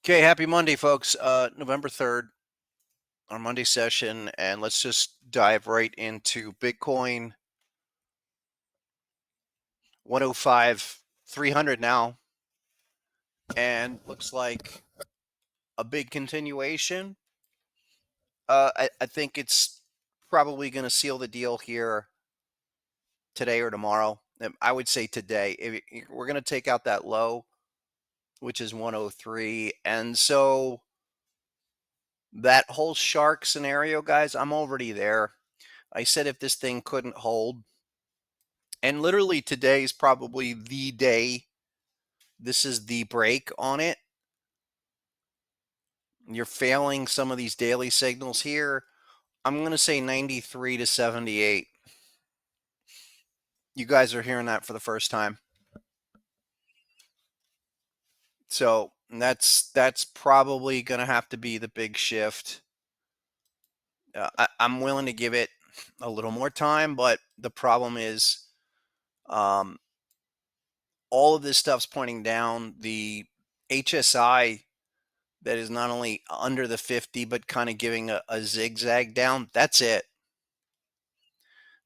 Okay, happy Monday, folks. November 3rd, our Monday session, and let's just dive right into Bitcoin 105, 300 now, and looks like a big continuation. I think it's probably going to seal the deal here today or tomorrow. I would say today. We're going to take out that low, which is 103. And so that whole shark scenario, guys, I'm already there. I said if this thing couldn't hold, and literally today is probably the day. This is the break on it. You're failing some of these daily signals here. I'm going to say 93 to 78. You guys are hearing that for the first time. So that's probably going to have to be the big shift. I'm willing to give it a little more time, but the problem is um, all of this stuff's pointing down. The HSI that is not only under the 50, but kind of giving a zigzag down. That's it.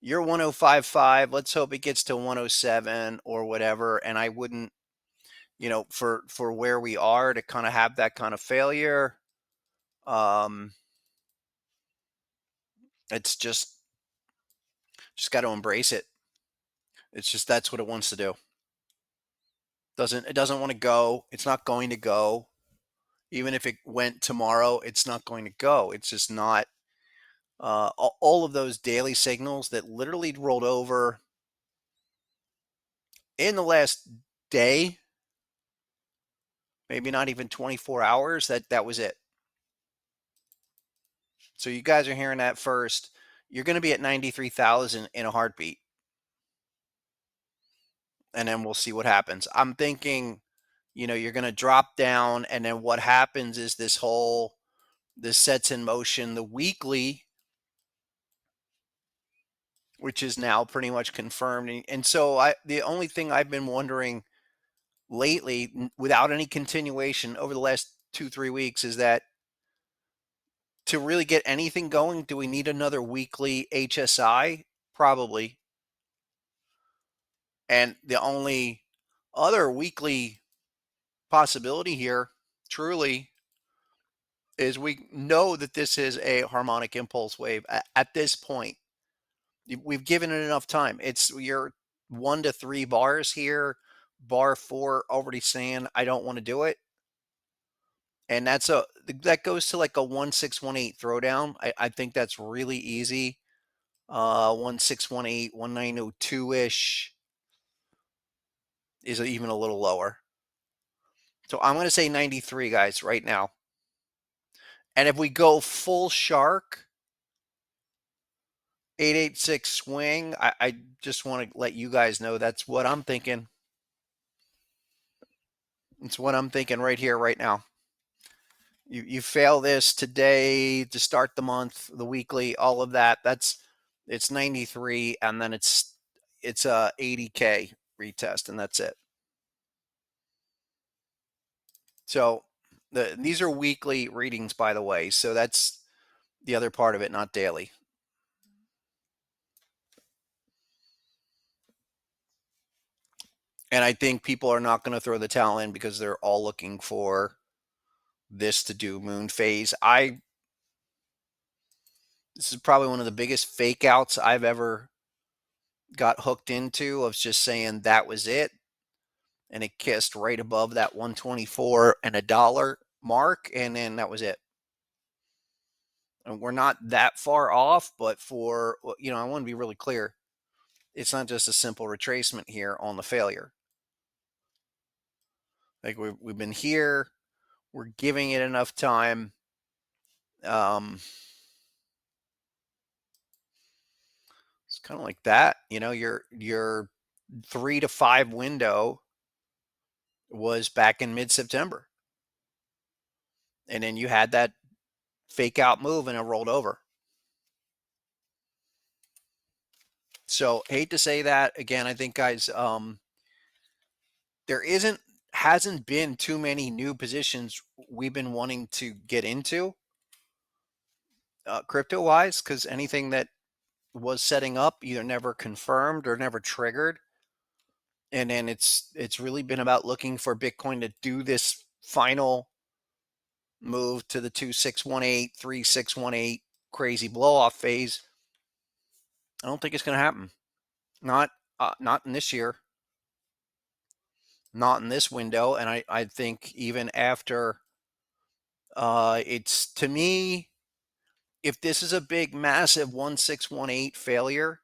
You're 105.5. Let's hope it gets to 107 or whatever. And I wouldn't, for where we are to kind of have that kind of failure. Um, it's just got to embrace it. It's just that's what it wants to do. It doesn't want to go. It's not going to go. Even if it went tomorrow, it's not going to go. It's just not. All of those daily signals that literally rolled over in the last day, maybe not even 24 hours, that was it. So you guys are hearing that first. You're going to be at 93,000 in a heartbeat. And then we'll see what happens. I'm thinking, you're going to drop down, and then what happens is this sets in motion the weekly, which is now pretty much confirmed. And so the only thing I've been wondering lately, without any continuation over the last 2-3 weeks, is that to really get anything going, do we need another weekly HSI? Probably. And the only other weekly possibility here, truly, is we know that this is a harmonic impulse wave at this point. We've given it enough time. It's your 1 to 3 bars here. Bar 4 already saying I don't want to do it. And that goes to like a 1618 throwdown. I think that's really easy. 1618, 1902 ish is even a little lower. So I'm going to say 93, guys, right now. And if we go full shark, 886 swing, I just want to let you guys know that's what I'm thinking. It's what I'm thinking right here, right now. You fail this today to start the month, the weekly, all of that. It's 93, and then it's a 80K retest, and that's it. So these are weekly readings, by the way. So that's the other part of it, not daily. And I think people are not going to throw the towel in because they're all looking for this to do moon phase. This is probably one of the biggest fake outs I've ever got hooked into, of just saying that was it. And it kissed right above that 124 and a dollar mark, and then that was it. And we're not that far off, but I want to be really clear. It's not just a simple retracement here on the failure. Like we've been here, we're giving it enough time. It's kind of like that, your 3 to 5 window was back in mid-September, and then you had that fake out move and it rolled over. So hate to say that again. I think, guys, there isn't hasn't been too many new positions we've been wanting to get into crypto wise, because anything that was setting up either never confirmed or never triggered. And then it's really been about looking for Bitcoin to do this final move to the 2618, 3618 crazy blow off phase. I don't think it's going to happen. Not in this year, not in this window. And I think even after, it's to me, if this is a big, massive 1618 failure,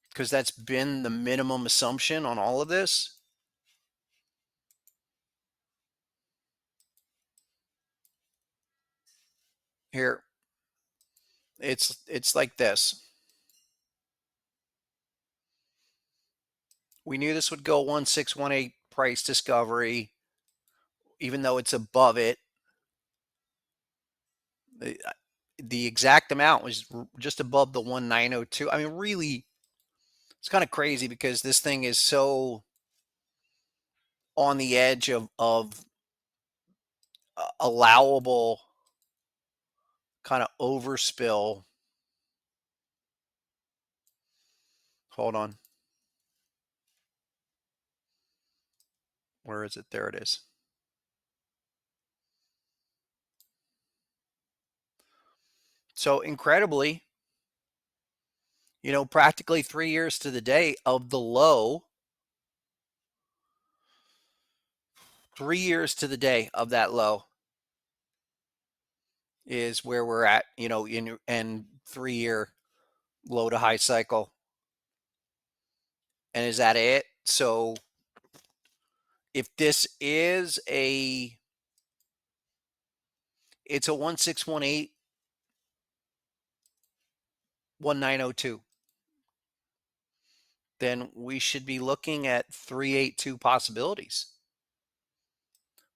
because that's been the minimum assumption on all of this. Here, it's like this. We knew this would go 1618 price discovery, even though it's above it. The exact amount was just above the 1902. I mean, really, it's kind of crazy because this thing is so on the edge of allowable kind of overspill. Hold on. Where is it? There it is. So incredibly, practically 3 years to the day of the low, 3 years to the day of that low is where we're at, in 3 year low to high cycle. And is that it? So if this is it's a 1618, 1902, then we should be looking at 382 possibilities.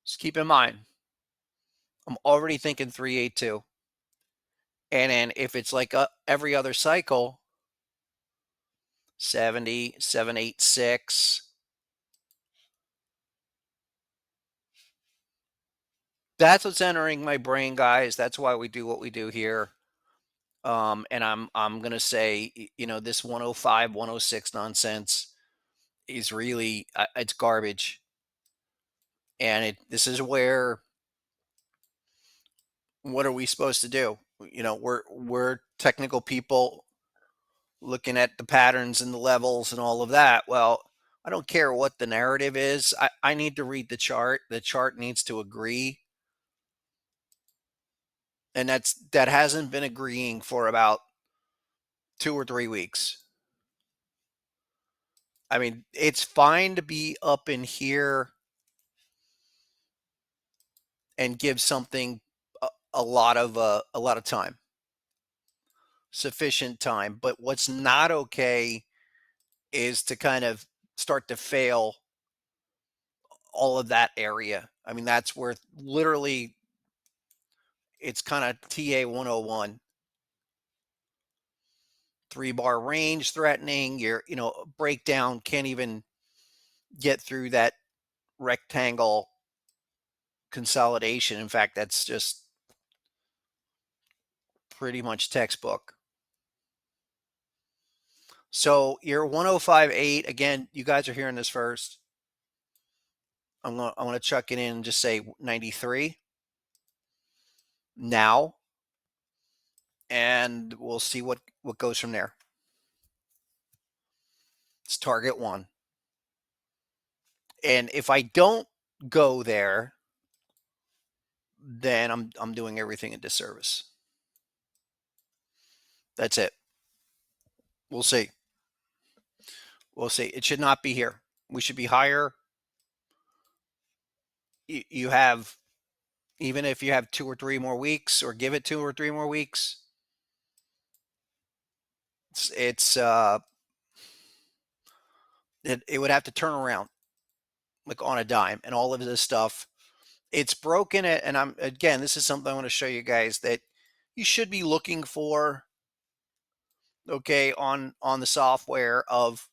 Just keep in mind, I'm already thinking 382. And then if it's like every other cycle, 70, 786. That's what's entering my brain, guys. That's why we do what we do here. And I'm gonna say, this 105, 106 nonsense is really it's garbage. And this is where, what are we supposed to do? We're technical people looking at the patterns and the levels and all of that. Well, I don't care what the narrative is. I need to read the chart. The chart needs to agree. And that hasn't been agreeing for about 2 or 3 weeks. I mean, it's fine to be up in here and give something a lot of time, sufficient time. But what's not okay is to kind of start to fail all of that area. I mean, that's where literally it's kind of TA 101. 3 bar range threatening, your breakdown can't even get through that rectangle consolidation. In fact, that's just pretty much textbook. So your 105.8, again, you guys are hearing this first. I want to chuck it in and just say 93 now, and we'll see what goes from there. It's target one. And if I don't go there, then I'm doing everything a disservice. That's it. We'll see. We'll see. It should not be here. We should be higher. You have, even if you have 2 or 3 more weeks, or give it 2 or 3 more weeks, it's it would have to turn around like on a dime, and all of this stuff. It's broken it, and again, this is something I want to show you guys that you should be looking for. Okay, on the software of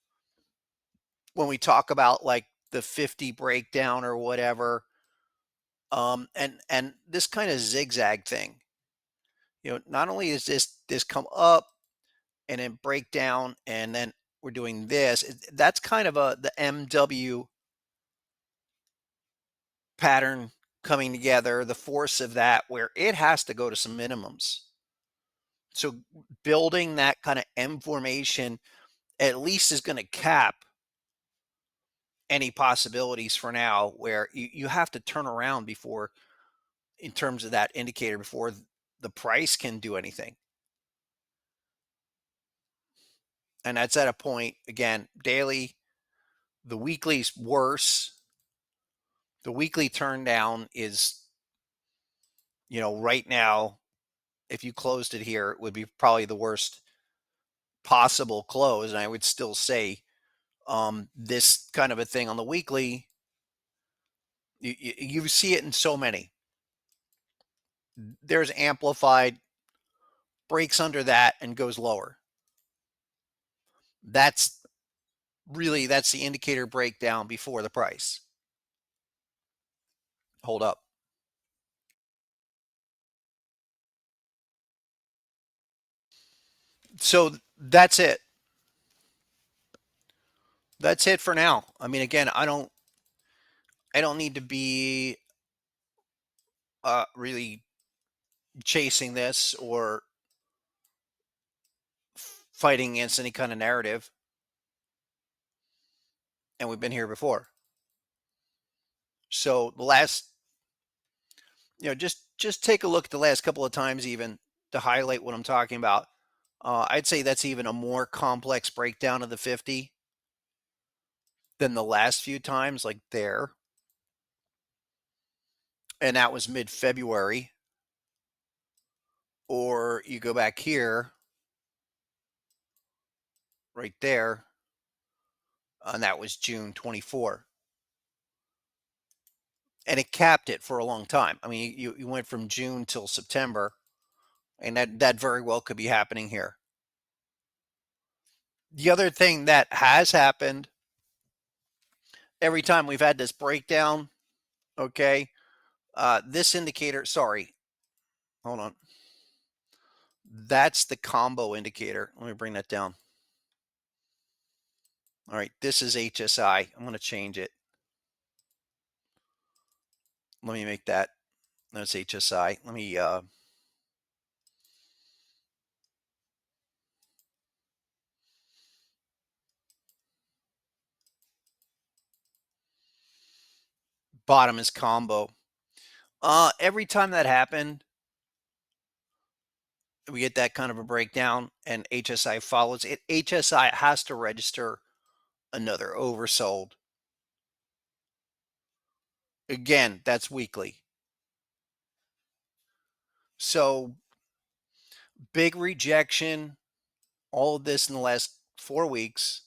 when we talk about like the 50 breakdown or whatever. And this kind of zigzag thing, not only is this come up and then break down, and then we're doing this. That's kind of the MW pattern coming together, the force of that, where it has to go to some minimums. So building that kind of M formation at least is going to cap any possibilities for now, where you have to turn around before, in terms of that indicator, before the price can do anything. And that's at a point, again, daily. The weekly's worse. The weekly turn down is, right now, if you closed it here, it would be probably the worst possible close. And I would still say, this kind of a thing on the weekly, you see it in so many. There's amplified, breaks under that and goes lower. That's that's the indicator breakdown before the price. Hold up. So that's it. That's it for now. I mean, again, I don't need to be really chasing this or fighting against any kind of narrative. And we've been here before. So the last, just take a look at the last couple of times, even to highlight what I'm talking about. I'd say that's even a more complex breakdown of the 50 than the last few times, like there. And that was mid-February. Or you go back here, right there, and that was June 24. And it capped it for a long time. I mean, you went from June till September, and that very well could be happening here. The other thing that has happened every time we've had this breakdown, okay, this indicator, sorry, hold on. That's the combo indicator. Let me bring that down. All right, this is HSI. I'm going to change it. Let me make that. That's HSI. Let me bottom is combo. Every time that happened, we get that kind of a breakdown, and HSI follows it. HSI has to register another oversold. Again, that's weekly. So big rejection, all of this in the last 4 weeks,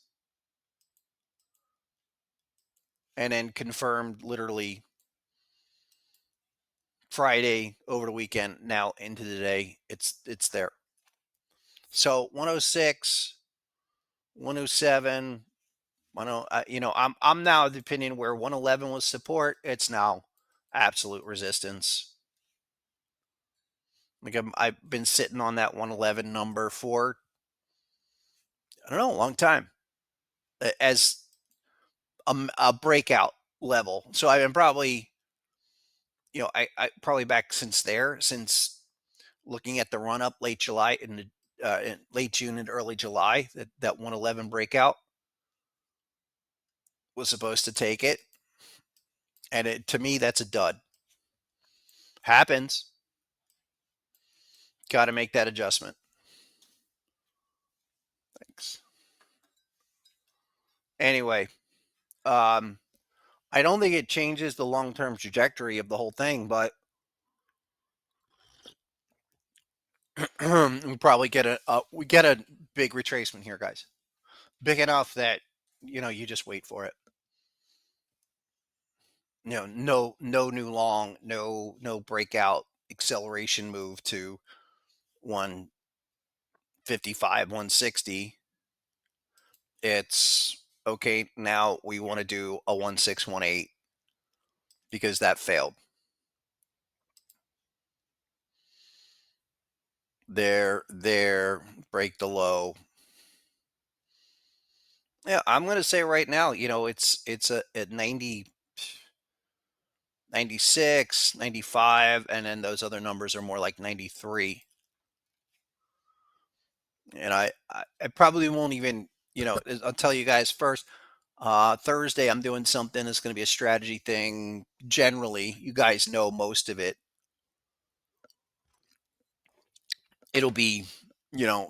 and then confirmed literally Friday over the weekend. Now into the day, it's there. So 106, 107, 10. I'm now of the opinion where 111 was support. It's now absolute resistance. Like I've been sitting on that 111 number for, I don't know, a long time, as a breakout level. So I've been probably, I probably back since looking at the run up late July in late June and early July, that 111 breakout was supposed to take it. And to me, that's a dud. Happens. Got to make that adjustment. Thanks. Anyway, I don't think it changes the long-term trajectory of the whole thing, but we probably get a big retracement here, guys. Big enough that you just wait for it. No new long, no breakout acceleration move to 155, 160. It's okay, now we want to do a 1618 because that failed. There, break the low. Yeah, I'm going to say right now, it's a at 90, 96, 95, and then those other numbers are more like 93. And I probably won't even, I'll tell you guys first. Thursday, I'm doing something that's going to be a strategy thing. Generally, you guys know most of it. It'll be,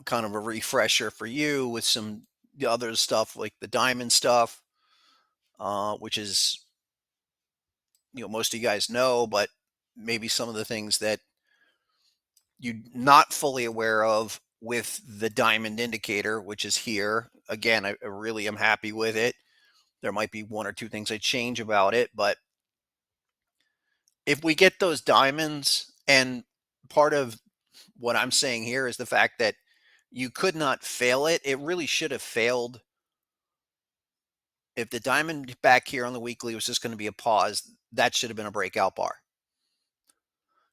kind of a refresher for you with some the other stuff like the diamond stuff, which is, most of you guys know, but maybe some of the things that you're not fully aware of with the diamond indicator, which is here. Again, I really am happy with it. There might be one or two things I change about it, but if we get those diamonds, and part of what I'm saying here is the fact that you could not fail it. It really should have failed. If the diamond back here on the weekly was just going to be a pause, that should have been a breakout bar.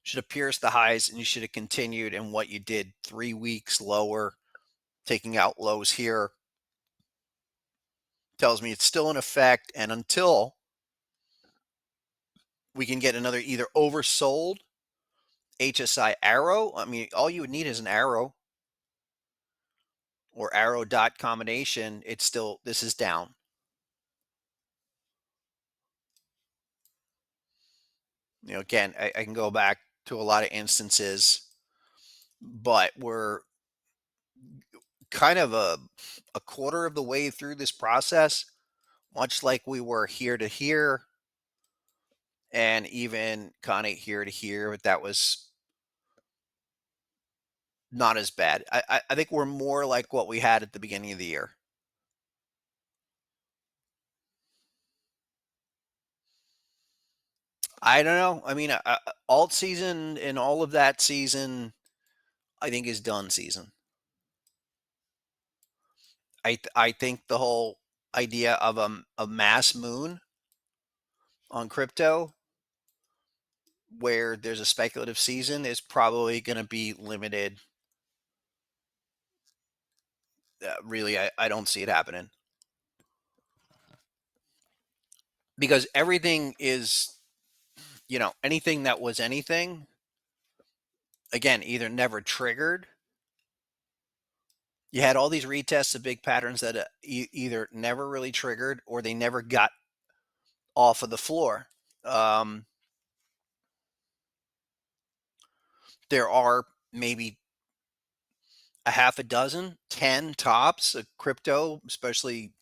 Should have pierced the highs, and you should have continued in what you did 3 weeks lower, taking out lows here. Tells me it's still in effect, and until we can get another either oversold HSI arrow, I mean, all you would need is an arrow or arrow dot combination. It's still, this is down. Again, I can go back to a lot of instances, but we're kind of a quarter of the way through this process, much like we were here to here and even kind of here to here, but that was not as bad. I think we're more like what we had at the beginning of the year. I don't know. I mean, alt season and all of that season, I think is done season. I think the whole idea of a mass moon on crypto where there's a speculative season is probably going to be limited. Really, I don't see it happening because everything is, anything that was anything, again, either never triggered. You had all these retests of big patterns that either never really triggered or they never got off of the floor. Um, there are maybe a half a dozen, 10 tops of crypto, especially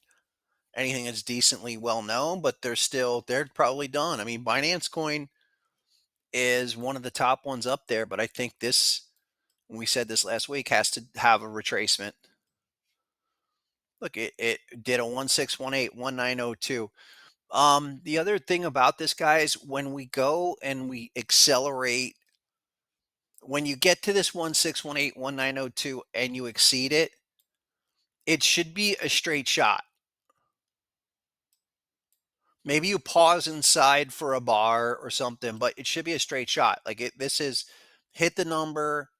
anything that's decently well known, but they're probably done. I mean, Binance Coin is one of the top ones up there, but I think this, we said this last week, has to have a retracement. Look, it did a 1618, 1902. The other thing about this, guys, when we go and we accelerate, when you get to this 1618, 1902 and you exceed it, it should be a straight shot. Maybe you pause inside for a bar or something, but it should be a straight shot. Like this is hit the number.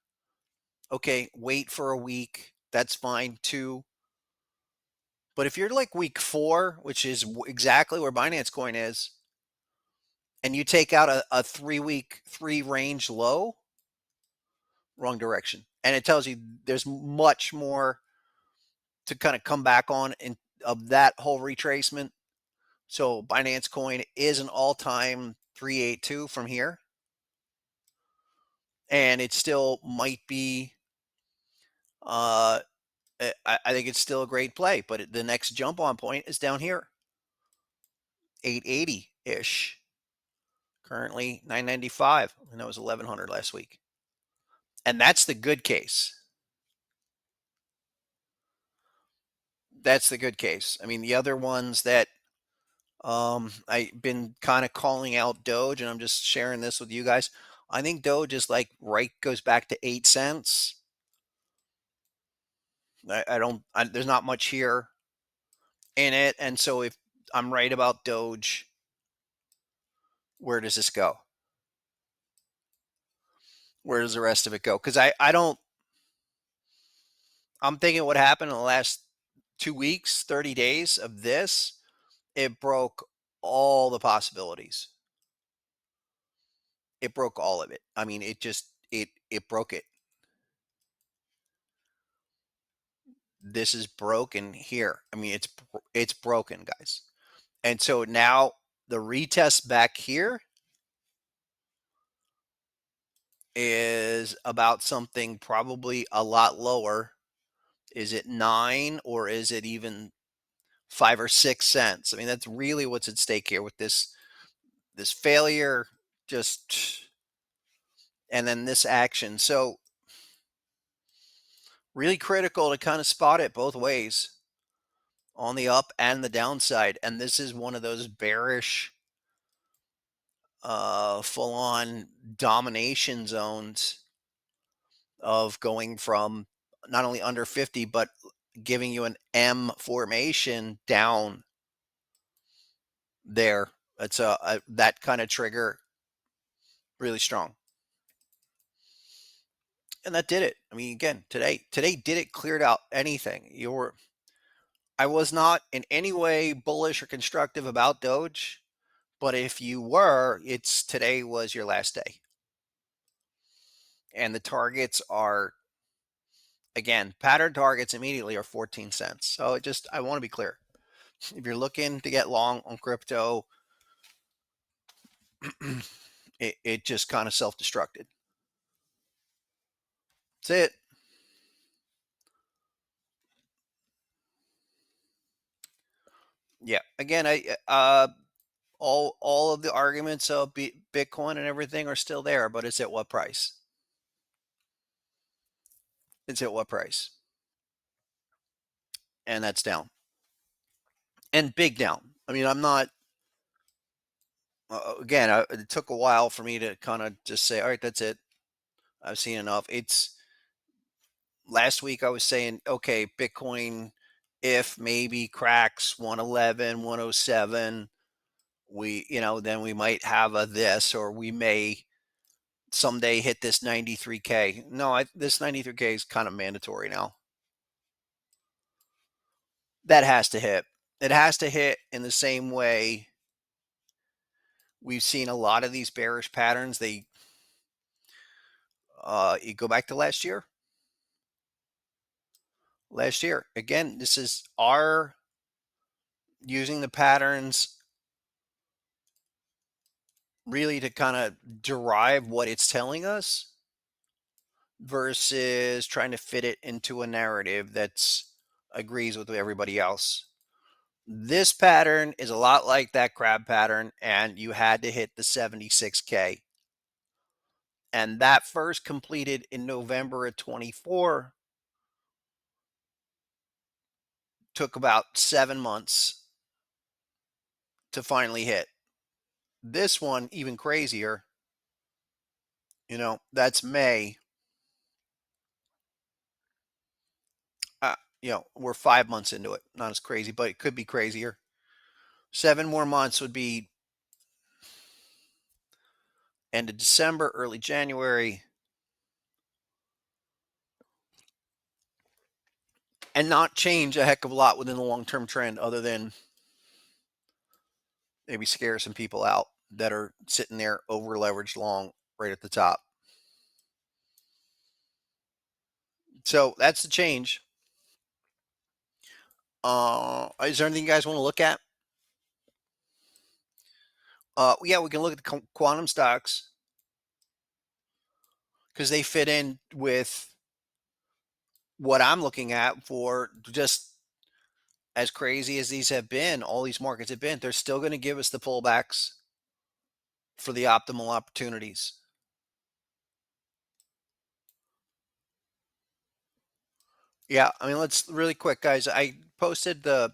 Okay, wait for a week. That's fine too. But if you're like week 4, which is exactly where Binance Coin is, and you take out a 3-week, 3 range low, wrong direction. And it tells you there's much more to kind of come back on in of that whole retracement. So Binance Coin is an all-time 382 from here. And it still might be I think it's still a great play, but the next jump on point is down here. 880-ish. Currently 995, and that was 1100 last week. And that's the good case. That's the good case. I mean, the other ones that I've been kind of calling out Doge, and I'm just sharing this with you guys. I think Doge is like goes back to 8 cents. I don't. There's not much here. in it. And so if I'm right about Doge, where does this go? Where does the rest of it go? Because I don't, I'm thinking what happened in the last 2 weeks, 30 days of this, it broke all the possibilities. It broke all of it. I mean, it broke it. This is broken here. I mean, it's broken, guys. And so now the retest back here is about something probably a lot lower. Is it 9 or is it even 5 or 6 cents? I mean, that's really what's at stake here with this failure, just and then this action. So really critical to kind of spot it both ways on the up and the downside. And this is one of those bearish, full on domination zones of going from not only under 50, but giving you an M formation down there. It's a that kind of trigger really strong. And that did it. I mean, again, today did it, cleared out anything. I was not in any way bullish or constructive about Doge, but if you were, it's today was your last day. And the targets are, again, pattern targets immediately are 14 cents. So I want to be clear. If you're looking to get long on crypto, it just kind of self-destructed. That's it. Yeah. Again, all of the arguments of Bitcoin and everything are still there, but it's at what price? It's at what price? And that's down. And big down. I mean, I'm not again, it took a while for me to kind of just say, all right, that's it. I've seen enough. It's last week I was saying, okay, Bitcoin, if maybe cracks 111, 107, then we might have a this, or we may someday hit this 93K. No, this 93K is kind of mandatory now. That has to hit. It has to hit in the same way we've seen a lot of these bearish patterns. You go back to last year. Last year, again, this is our using the patterns really to kind of derive what it's telling us versus trying to fit it into a narrative that's agrees with everybody else. This pattern is a lot like that crab pattern, and you had to hit the 76K. And that first completed in November of 24, took about 7 months to finally hit. This one, even crazier, that's May. We're 5 months into it. Not as crazy, but it could be crazier. 7 more months would be end of December, early January, and not change a heck of a lot within the long-term trend other than maybe scare some people out that are sitting there over leveraged long right at the top. So that's the change. Is there anything you guys want to look at? Yeah, we can look at the quantum stocks because they fit in with what I'm looking at for just as crazy as these have been, all these markets have been, they're still going to give us the pullbacks for the optimal opportunities. Yeah, I mean, let's really quick, guys. I posted the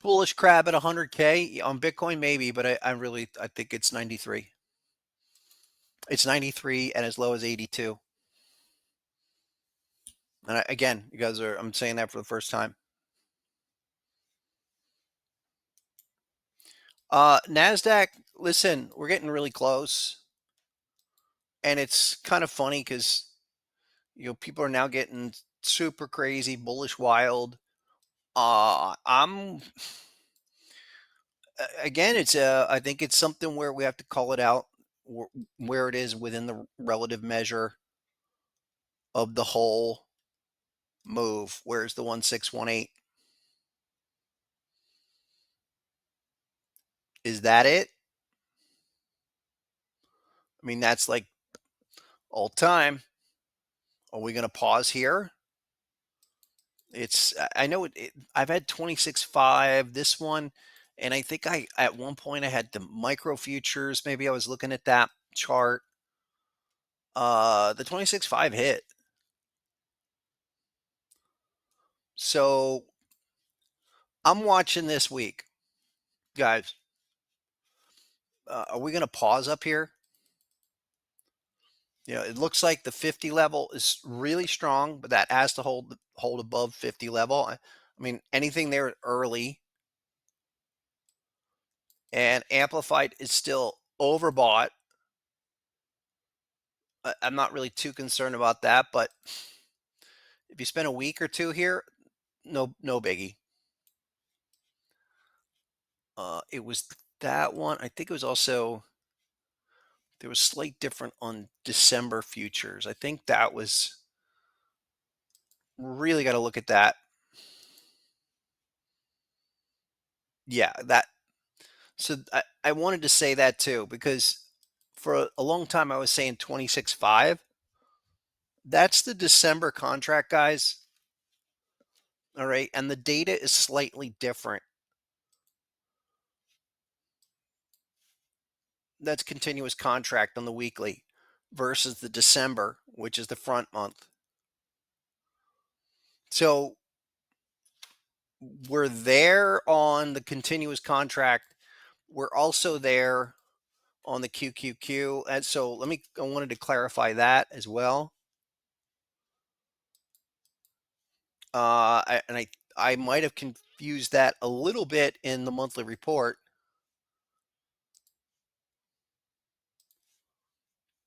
bullish crab at 100K on Bitcoin, maybe, but I think it's 93. It's 93 and as low as 82. And again, you guys are, I'm saying that for the first time. NASDAQ, listen, we're getting really close. And it's kind of funny because, people are now getting super crazy, bullish, wild. I'm again, I think it's something where we have to call it out where it is within the relative measure of the whole move. Where's the 1618? Is that it? I mean, that's like all time. Are we going to pause here? I know I've had 26.5, this one, and I think at one point I had the micro futures. Maybe I was looking at that chart. The 26.5 hit. So I'm watching this week, guys. Are we going to pause up here? It looks like the 50 level is really strong, but that has to hold above 50 level. I mean, anything there early and amplified is still overbought. I'm not really too concerned about that, but if you spend a week or two here, no biggie. It was that one. I think it was also there was slight different on December futures. I think that was really got to look at that. Yeah, that. So I wanted to say that too because for a long time I was saying 26.5. That's the December contract, guys. All right, and the data is slightly different. That's continuous contract on the weekly versus the December, which is the front month. So we're there on the continuous contract. We're also there on the QQQ. And so I wanted to clarify that as well. I might have confused that a little bit in the monthly report,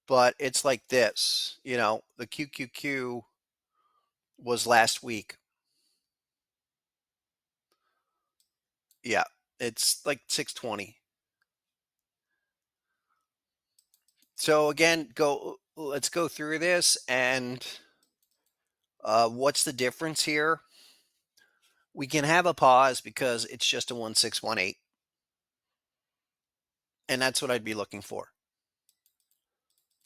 but it's like this, the QQQ was last week. Yeah, it's like 620. So again, let's go through this and what's the difference here? We can have a pause because it's just a 1618. And that's what I'd be looking for.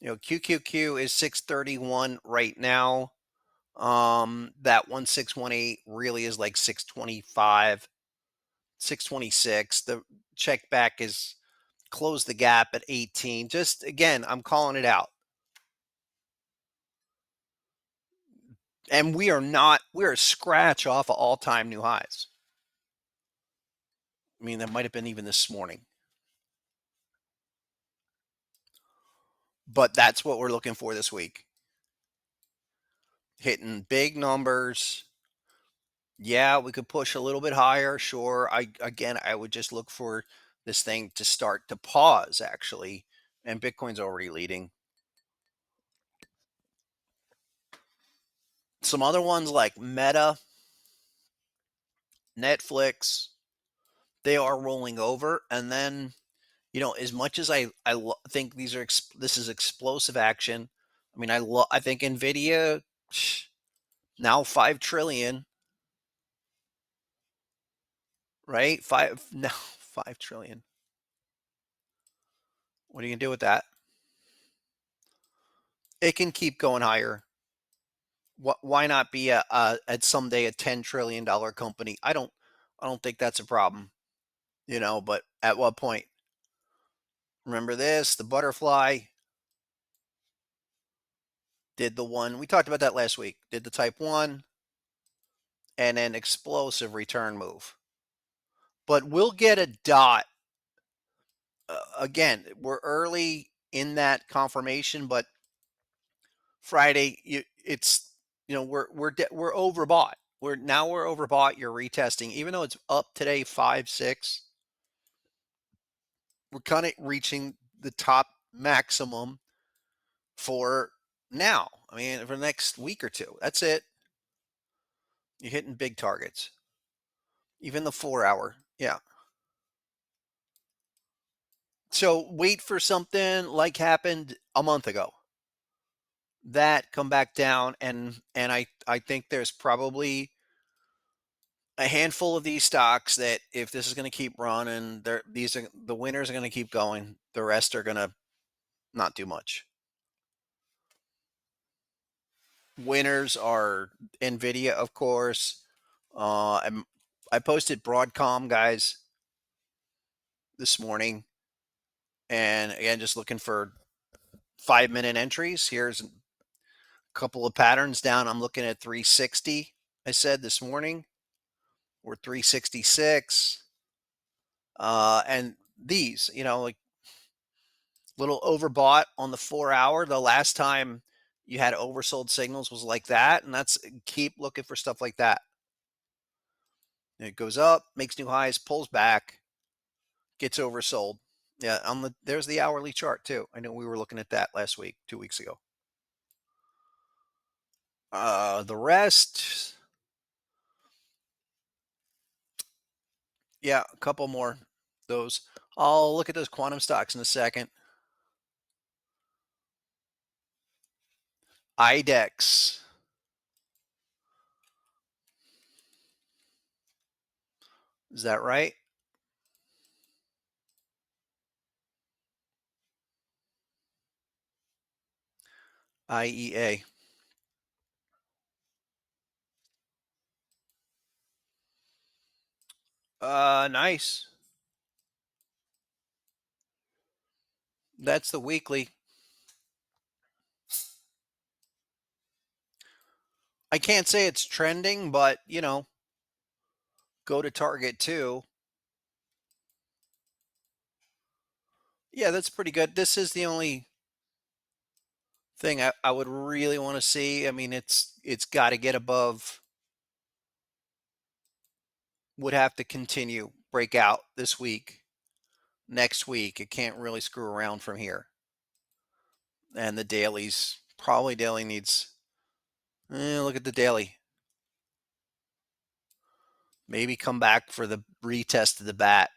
QQQ is 631 right now. That 1618 really is like 625, 626. The check back is close the gap at 18. Just again, I'm calling it out. And we're a scratch off of all-time new highs. I mean, that might have been even this morning. But that's what we're looking for this week. Hitting big numbers. Yeah, we could push a little bit higher. Sure. I would just look for this thing to start to pause actually. And Bitcoin's already leading. Some other ones like Meta, Netflix, they are rolling over. And then, as much as think this is explosive action. I mean, I think Nvidia now 5 trillion, right? Now 5 trillion. What are you gonna do with that? It can keep going higher. Why not be at someday a $10 trillion company? I don't think that's a problem, But at what point? Remember this? The butterfly did the one we talked about that last week. Did the type 1 and then explosive return move. But we'll get a dot. Again, we're early in that confirmation, but Friday, it's we're overbought. We're overbought. You're retesting, even though it's up today 5-6. We're kind of reaching the top maximum for now. I mean, for the next week or two. That's it. You're hitting big targets. Even the 4 hour. Yeah. So wait for something like happened a month ago. That come back down, and I think there's probably a handful of these stocks that if this is going to keep running, these are the winners are going to keep going. The rest are going to not do much. Winners are Nvidia, of course. I posted Broadcom guys this morning, and again, just looking for 5-minute entries. Here's a couple of patterns down. I'm looking at 360. I said this morning, or 366. And these, like little overbought on the 4 hour. The last time you had oversold signals was like that, and that's keep looking for stuff like that. It goes up, makes new highs, pulls back, gets oversold. Yeah, there's the hourly chart too. I know we were looking at that last week, 2 weeks ago. The rest, yeah, a couple more. Those. I'll look at those quantum stocks in a second. IDEX. Is that right? IEA. Nice. That's the weekly. I can't say it's trending, but go to target too. Yeah, that's pretty good. This is the only thing I would really want to see. I mean, it's got to get above. Would have to continue break out this week, next week. It can't really screw around from here. And the dailies probably daily needs. Look at the daily. Maybe come back for the retest of the bat.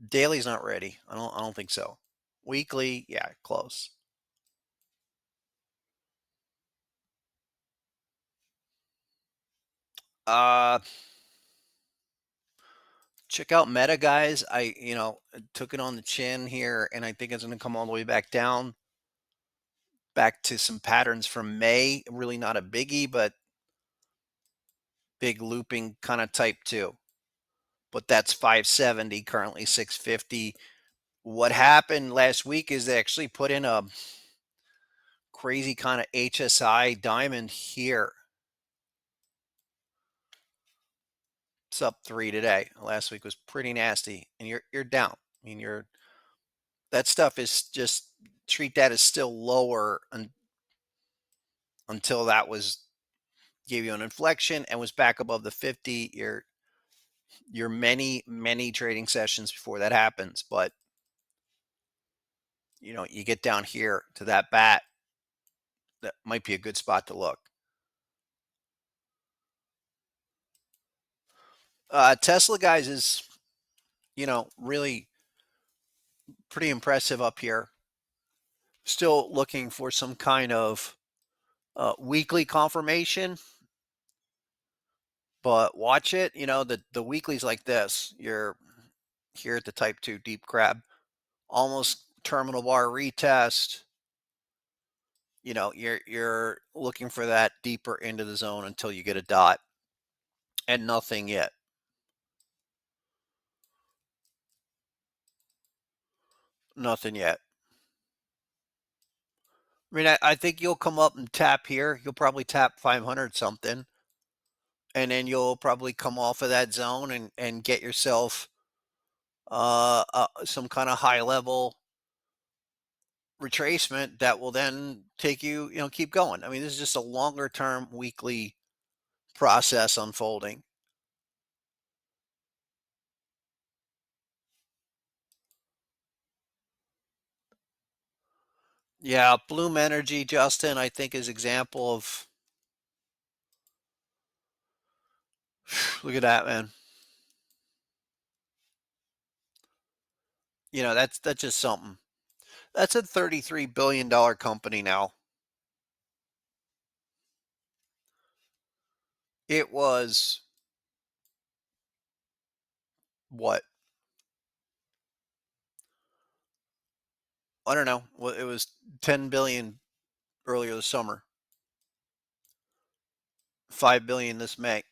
Daily's not ready. I don't think so. Weekly, yeah, close. Uh Check out Meta guys. I took it on the chin here, and I think it's going to come all the way back down, back to some patterns from May. Really not a biggie, but big looping kind of type two. But that's 570, currently 650. What happened last week is they actually put in a crazy kind of HSI diamond here. It's up 3 today. Last week was pretty nasty, and you're down. I mean, that stuff is just treat that as still lower until that was gave you an inflection and was back above the 50. Your many trading sessions before that happens, but you get down here to that bat, that might be a good spot to look. Tesla guys is really pretty impressive up here. Still looking for some kind of weekly confirmation, but watch it. The weeklies like this. You're here at the type 2 deep crab, almost terminal bar retest. You're looking for that deeper into the zone until you get a dot, and nothing yet. Nothing yet. I mean, I think you'll come up and tap here. You'll probably tap 500 something, and then you'll probably come off of that zone and get yourself some kind of high level retracement that will then take you, keep going. I mean, this is just a longer term weekly process unfolding. Yeah, Bloom Energy, Justin, I think is example of look at that, man. That's just something. That's a $33 billion company now. It was what? I don't know. Well, it was 10 billion earlier this summer, 5 billion this May.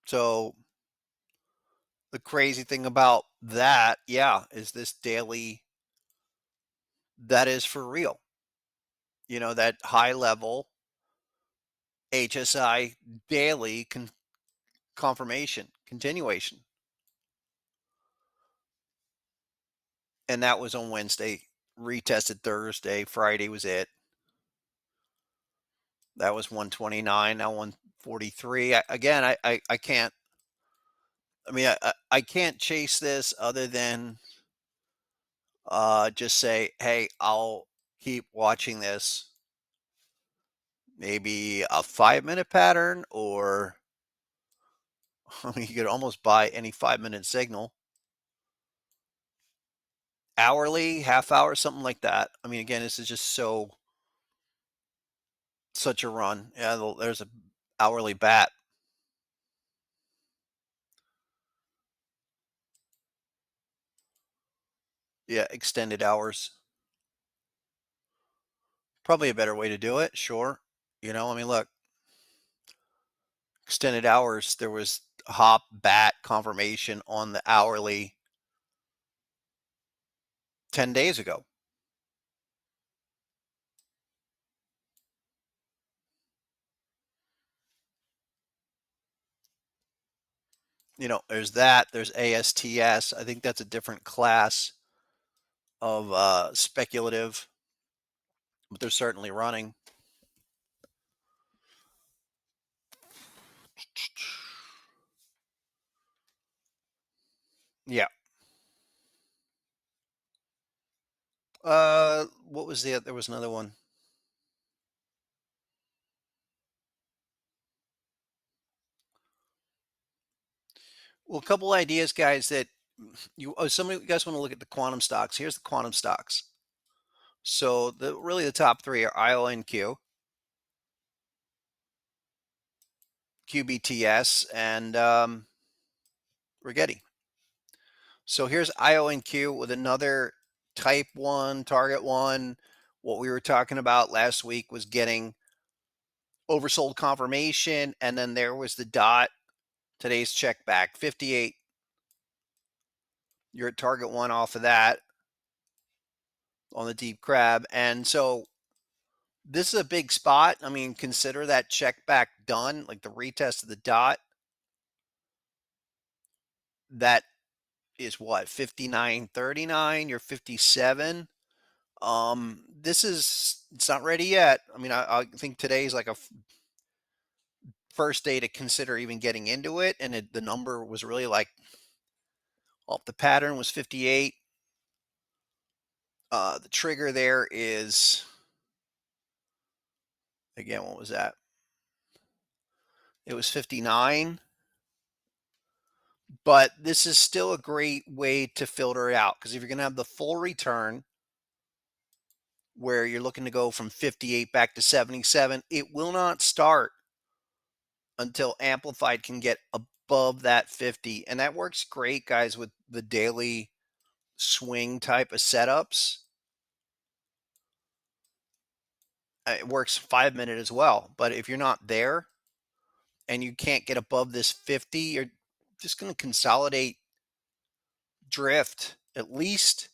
So the crazy thing about that, yeah, is this daily that is for real. That high level HSI daily confirmation continuation. And that was on Wednesday, retested Thursday, Friday was it. That was 129, now 143. Again, I can't. I mean, I can't chase this other than just say, hey, I'll keep watching this. Maybe a 5 minute pattern, or I mean, you could almost buy any 5 minute signal. Hourly, half hour, something like that. I mean, again, this is just such a run. Yeah, there's a hourly bat. Yeah, extended hours. Probably a better way to do it. Sure. I mean, look, extended hours. There was hop bat confirmation on the hourly 10 days ago. There's that. There's ASTS. I think that's a different class of speculative, but they're certainly running. Yeah. What was there was another one. Well, a couple ideas, guys, that some of you guys want to look at the quantum stocks. Here's the quantum stocks. So the top three are IONQ, QBTS, and Rigetti. So here's IONQ with another type 1, target 1. What we were talking about last week was getting oversold confirmation, and then there was the dot. Today's check back 58. You're at target 1 off of that on the deep crab. And so this is a big spot. I mean, consider that check back done, like the retest of the dot. That is what, 59.39, you're 57. It's not ready yet. I mean, I think today's like a first day to consider even getting into it, and the number was really like, the pattern was 58. The trigger there is, again, what was that? It was 59. But this is still a great way to filter it out, because if you're going to have the full return where you're looking to go from 58 back to 77, it will not start until amplified can get above that 50. And that works great, guys, with the daily swing type of setups. It works 5 minute as well. But if you're not there and you can't get above this 50, you're just going to consolidate, drift. At least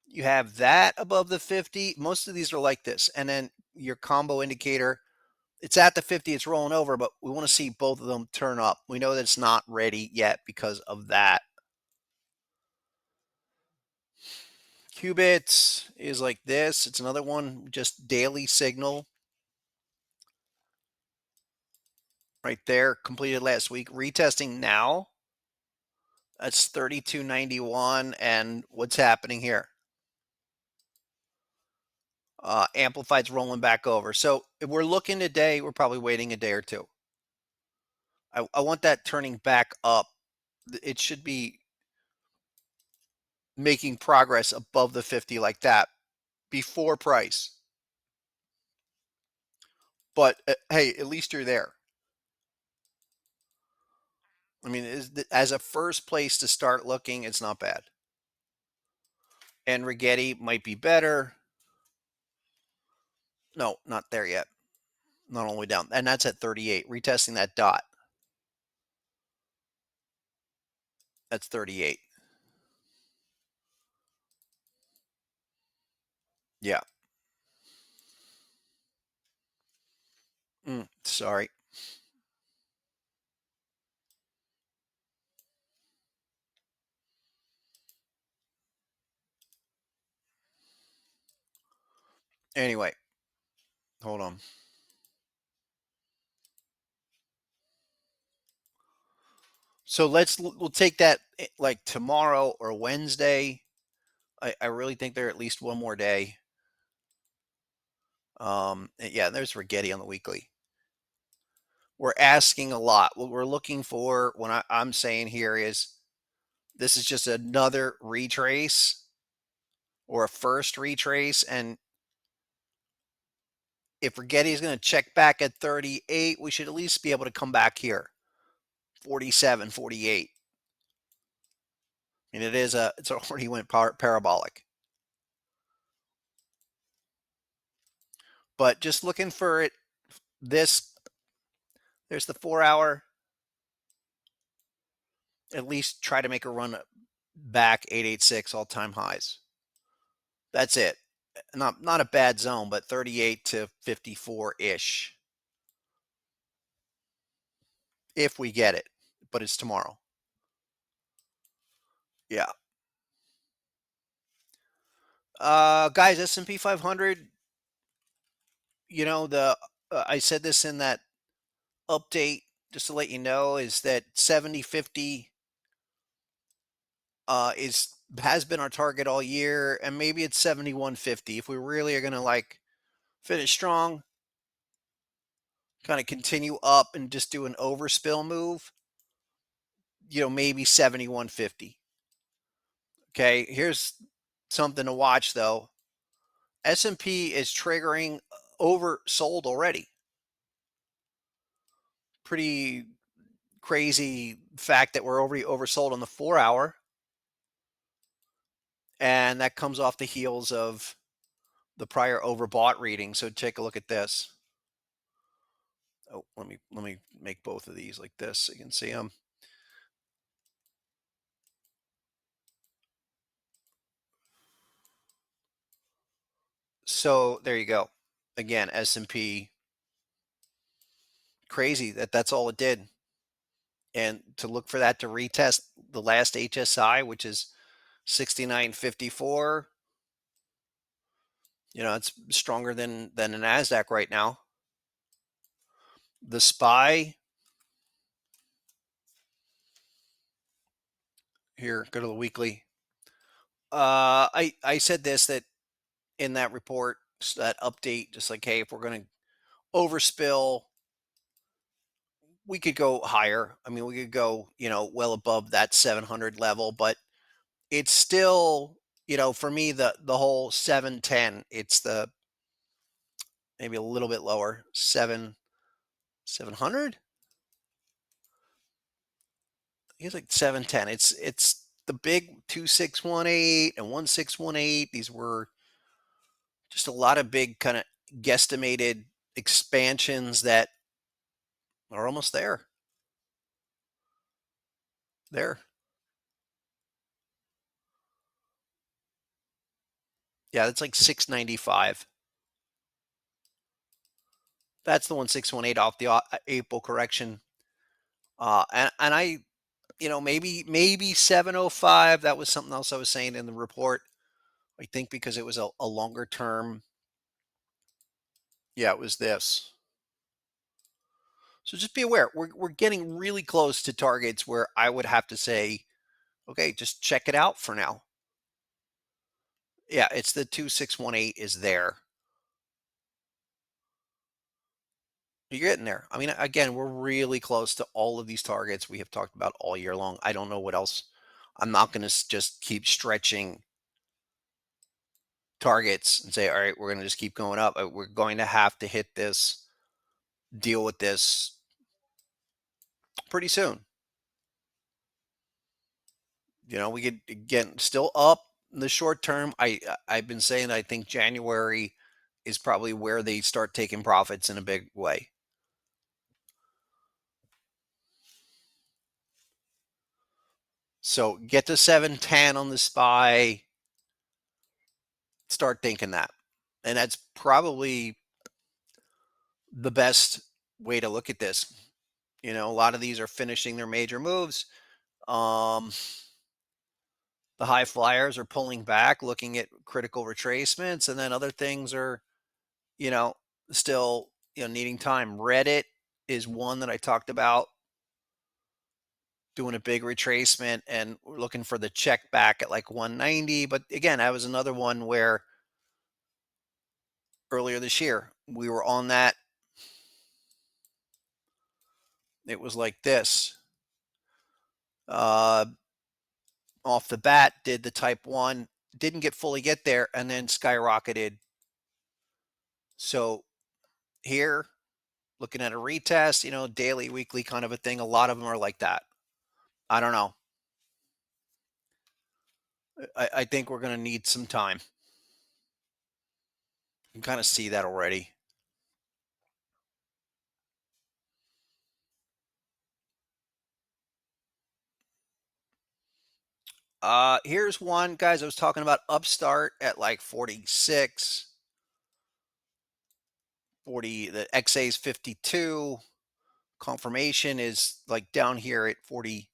you have that above the 50. Most of these are like this. And then your combo indicator, it's at the 50, it's rolling over, but we want to see both of them turn up. We know that it's not ready yet because of that. Qubits is like this. It's another one, just daily signal right there. Completed last week. Retesting now. That's 32.91. And what's happening here? Amplified's rolling back over. So if we're looking today, we're probably waiting a day or two. I want that turning back up. It should be making progress above the 50 like that before price. But hey, at least you're there. I mean, as a first place to start looking, it's not bad. And Rigetti might be better. No, not there yet. Not all the way down. And that's at 38. Retesting that dot. That's 38. Yeah. Sorry. Anyway, hold on. So we'll take that like tomorrow or Wednesday. I really think they're at least one more day. Yeah, there's Rigetti on the weekly. We're asking a lot. What we're looking for, when I'm saying here, is this is just another retrace or a first retrace. And if Rigetti is going to check back at 38, we should at least be able to come back here. 47, 48. I mean, it's already went parabolic. But just looking for it, there's the 4 hour. At least try to make a run back 886 all-time highs. That's it. Not a bad zone, but 38 to 54-ish. If we get it. But it's tomorrow. Yeah. Guys, S&P 500, I said this in that update just to let you know, is that 70-50 has been our target all year, and maybe it's 71.50 if we really are going to like finish strong, kind of continue up and just do an overspill move, maybe 71.50. Okay, here's something to watch though. S&P is triggering oversold already. Pretty crazy fact that we're already oversold on the 4 hour. And that comes off the heels of the prior overbought reading. So take a look at this. Oh, let me make both of these like this so you can see them. So there you go. Again, S&P, crazy that's all it did. And to look for that to retest the last HSI, which is 69.54, it's stronger than the NASDAQ right now. The SPY, here, go to the weekly. I said this, that in that report, that update, just like, hey, if we're going to overspill, we could go higher. I mean, we could go, well above that 700 level, but it's still, for me, the whole 710, it's the maybe a little bit lower, 700. It's like 710. It's the big 2618 and 1618. These were just a lot of big kind of guesstimated expansions that are almost there. There. Yeah, that's like 695. That's the 1618 off the April correction. And I, maybe 705. That was something else I was saying in the report. I think because it was a longer term. Yeah, it was this. So just be aware. We're getting really close to targets where I would have to say, okay, just check it out for now. Yeah, it's the 2618 is there. You're getting there. I mean, again, we're really close to all of these targets we have talked about all year long. I don't know what else. I'm not going to just keep stretching targets and say, all right, we're going to just keep going up. We're going to have to hit this, deal with this pretty soon. We could again still up in the short term. I've been saying I think January is probably where they start taking profits in a big way. So get to 710 on the SPY, start thinking that. And that's probably the best way to look at this. A lot of these are finishing their major moves. Um, the high flyers are pulling back, looking at critical retracements, and then other things are, you know, still, needing time. Reddit is one that I talked about doing a big retracement and we're looking for the check back at like 190. But again, that was another one where earlier this year we were on that. It was like this. Uh, Off the bat, did the type 1, didn't fully get there, and then skyrocketed. So here, looking at a retest, daily, weekly kind of a thing. A lot of them are like that. I don't know. I think we're going to need some time. You can kind of see that already. Here's one, guys. I was talking about Upstart at like 46, 40. The XA is 52. Confirmation is like down here at 40,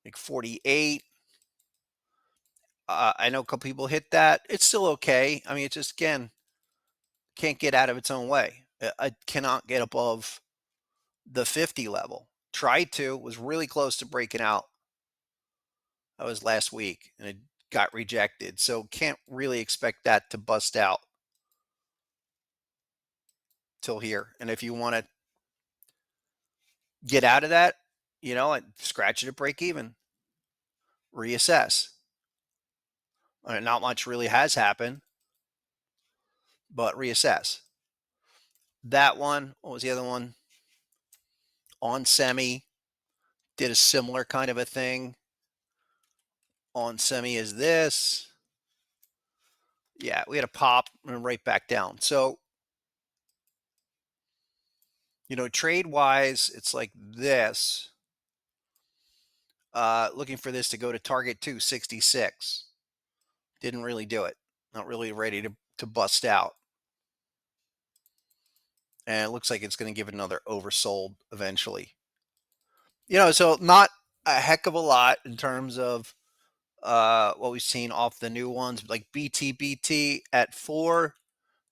like 48. I know a couple people hit that. It's still okay. I mean, it just, again, can't get out of its own way. It cannot get above the 50 level. Tried to, was really close to breaking out. That was last week, and it got rejected. So can't really expect that to bust out till here. And if you want to get out of that, scratch it at break even, reassess. Not much really has happened, but reassess. That one, what was the other one? On semi, did a similar kind of a thing. On semi is this. Yeah, we had a pop and right back down. So, trade wise, it's like this. Looking for this to go to target 266. Didn't really do it. Not really ready to bust out. And it looks like it's going to give it another oversold eventually. So not a heck of a lot in terms of what we've seen off the new ones, like BT at 4,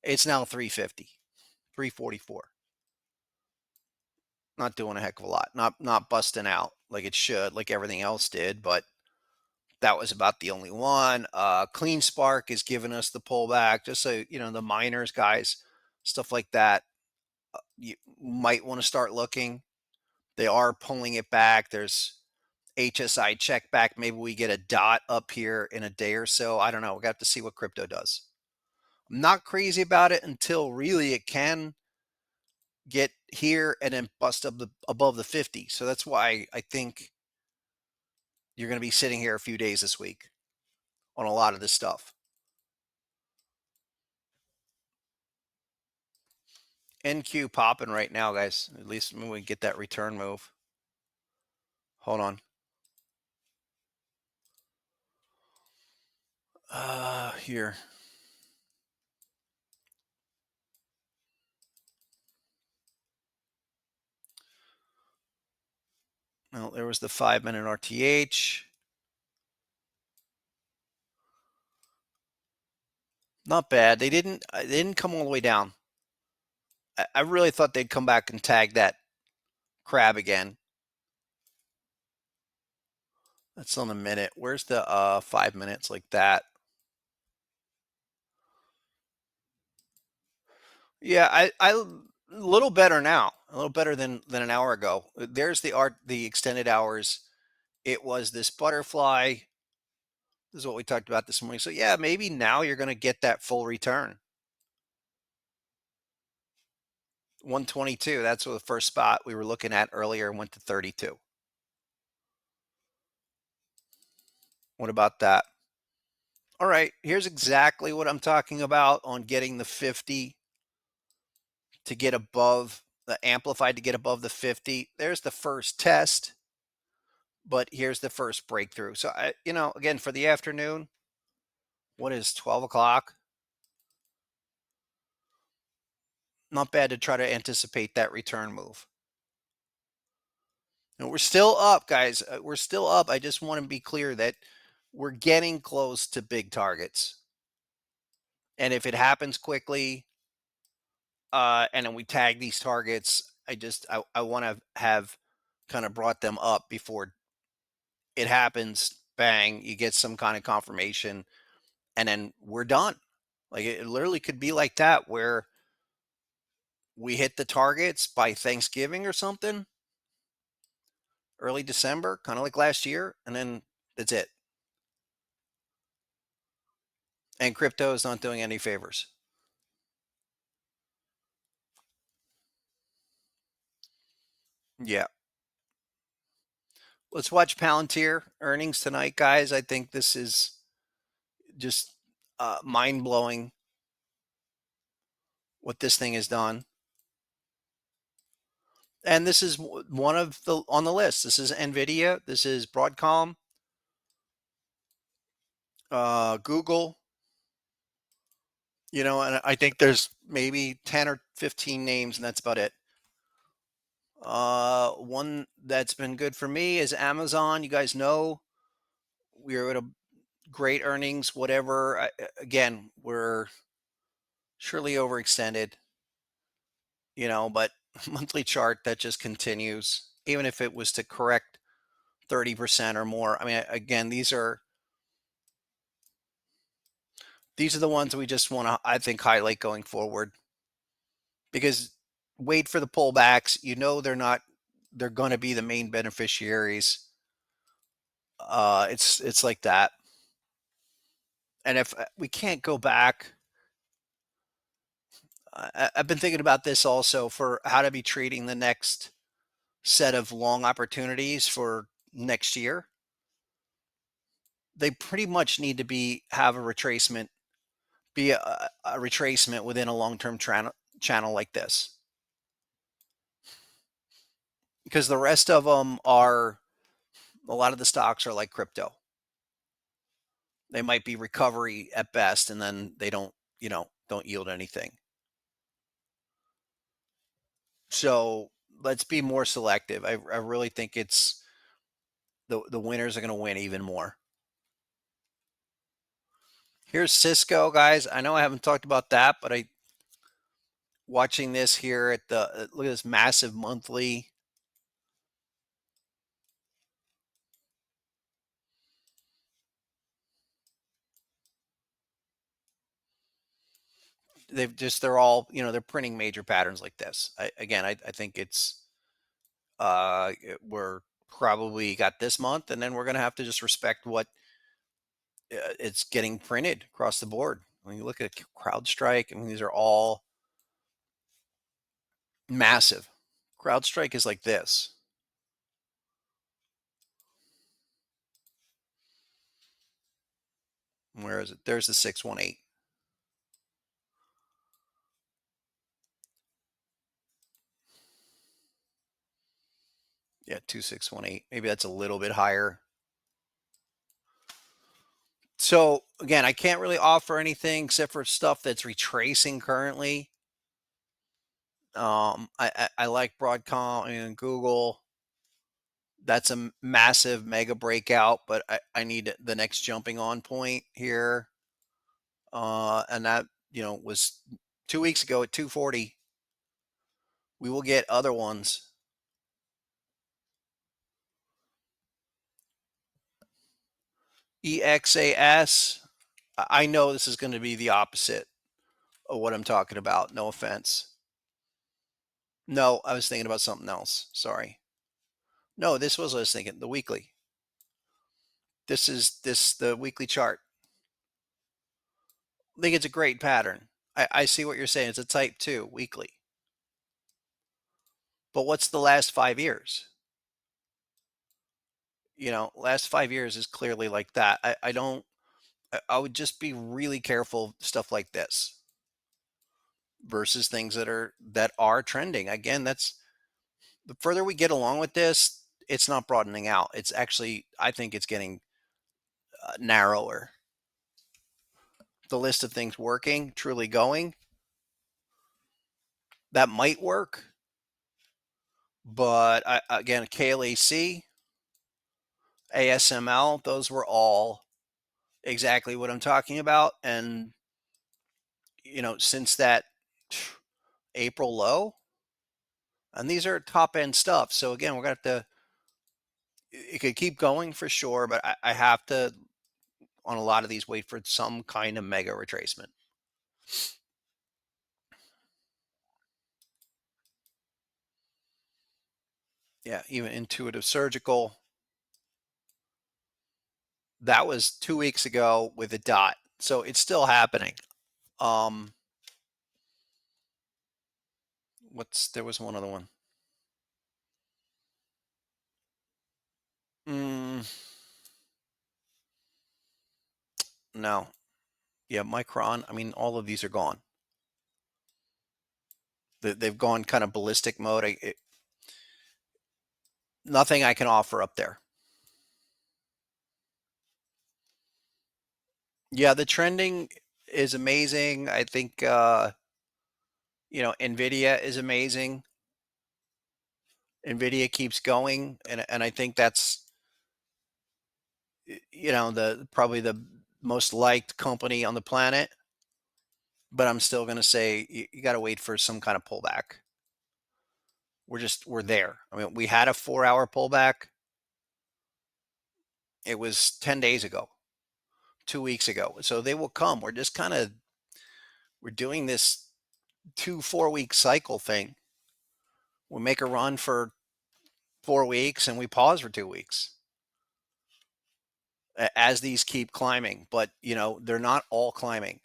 it's now 350, 344. Not doing a heck of a lot. Not busting out like it should, like everything else did, but that was about the only one. Clean Spark is giving us the pullback, just so the miners guys, stuff like that. You might want to start looking. They are pulling it back. There's HSI check back. Maybe we get a dot up here in a day or so. I don't know. We got to see what crypto does. I'm not crazy about it until really it can get here and then bust up above the 50. So that's why I think you're going to be sitting here a few days this week on a lot of this stuff. NQ popping right now, guys. At least when we get that return move. Hold on. Here. Well, there was the 5-minute RTH. Not bad. They didn't come all the way down. I really thought they'd come back and tag that crab again. That's on a minute. Where's the 5 minutes like that? Yeah, I a little better now. A little better than an hour ago. There's the extended hours. It was this butterfly. This is what we talked about this morning. So yeah, maybe now you're going to get that full return. 122. That's what the first spot we were looking at earlier and went to 32. What about that? All right, here's exactly what I'm talking about on getting the 50 to get above the amplified to get above the 50. There's the first test, but here's the first breakthrough. So again, for the afternoon, what is 12 o'clock? Not bad to try to anticipate that return move. And we're still up, guys. We're still up. I just want to be clear that we're getting close to big targets. And if it happens quickly, and then we tag these targets, I want to have kind of brought them up before it happens. Bang, you get some kind of confirmation, and then we're done. Like it literally could be like that, where we hit the targets by Thanksgiving or something, early December, kind of like last year, and then that's it. And crypto is not doing any favors. Yeah. Let's watch Palantir earnings tonight, guys. I think this is just mind blowing what this thing has done. And this is one of the on the list. This is Nvidia. This is Broadcom, Google. And I think there's maybe 10 or 15 names, and that's about it. One that's been good for me is Amazon. You guys know we are at a great earnings, whatever. Again, we're surely overextended, but monthly chart that just continues, even if it was to correct 30% or more. I mean, again, these are the ones we just want to, I think, highlight going forward, because wait for the pullbacks. They're going to be the main beneficiaries. It's like that. And if we can't go back, I've been thinking about this also for how to be treating the next set of long opportunities for next year. They pretty much need to have a retracement, be a retracement within a long-term channel like this, because the rest of them are, a lot of the stocks are like crypto. They might be recovery at best, and then they don't yield anything. So let's be more selective. I really think it's the winners are going to win even more. Here's Cisco, guys. I know I haven't talked about that, but I watching this here at the look at this massive monthly. They're all, they're printing major patterns like this. I think we're probably got this month, and then we're going to have to just respect what it's getting printed across the board. When you look at CrowdStrike, I mean, these are all massive. CrowdStrike is like this. Where is it? There's the 618. Yeah, 2618. Maybe that's a little bit higher. So again, I can't really offer anything except for stuff that's retracing currently. I like Broadcom and Google. That's a massive mega breakout, but I need the next jumping on point here. and that was 2 weeks ago at 240. We will get other ones. EXAS. I know this is going to be the opposite of what I'm talking about. No offense. No, I was thinking about something else. Sorry. No, this was what I was thinking. The weekly. This the weekly chart. I think it's a great pattern. I see what you're saying. It's a type 2 weekly. But what's the last 5 years? Last 5 years is clearly like that. I don't, I would just be really careful stuff like this versus things that are trending. Again, that's the further we get along with this, it's not broadening out. It's actually, I think it's getting narrower. The list of things working, truly going, that might work. But again, KLAC, ASML, those were all exactly what I'm talking about. And, since that April low, and these are top end stuff. So again, we're going to have to, it could keep going for sure, but I have to, on a lot of these, wait for some kind of mega retracement. Yeah, even intuitive surgical. That was 2 weeks ago with a dot. So it's still happening. Um, there was one other one. Mm, no. Yeah, Micron. I mean, all of these are gone. They've gone kind of ballistic mode. Nothing I can offer up there. Yeah, the trending is amazing. I think Nvidia is amazing. Nvidia keeps going, and I think that's the probably the most liked company on the planet. But I'm still going to say you got to wait for some kind of pullback. We're there. I mean, we had a 4-hour pullback. It was 10 days ago, 2 weeks ago. So they will come. We're doing this 2 4 week cycle thing. We make a run for 4 weeks and we pause for 2 weeks as these keep climbing. But they're not all climbing.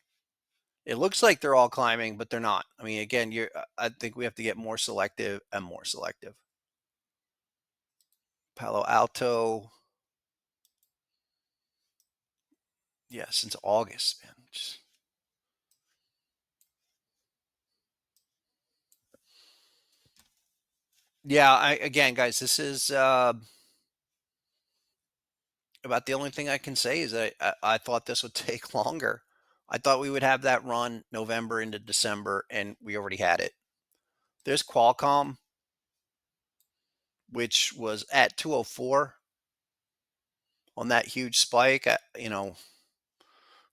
It looks like they're all climbing, but they're not. I mean, again, I think we have to get more selective and more selective. Palo Alto. Yeah, since August, man. Yeah, again, guys, this is about the only thing I can say is that I thought this would take longer. I thought we would have that run November into December, and we already had it. There's Qualcomm, which was at 204 on that huge spike.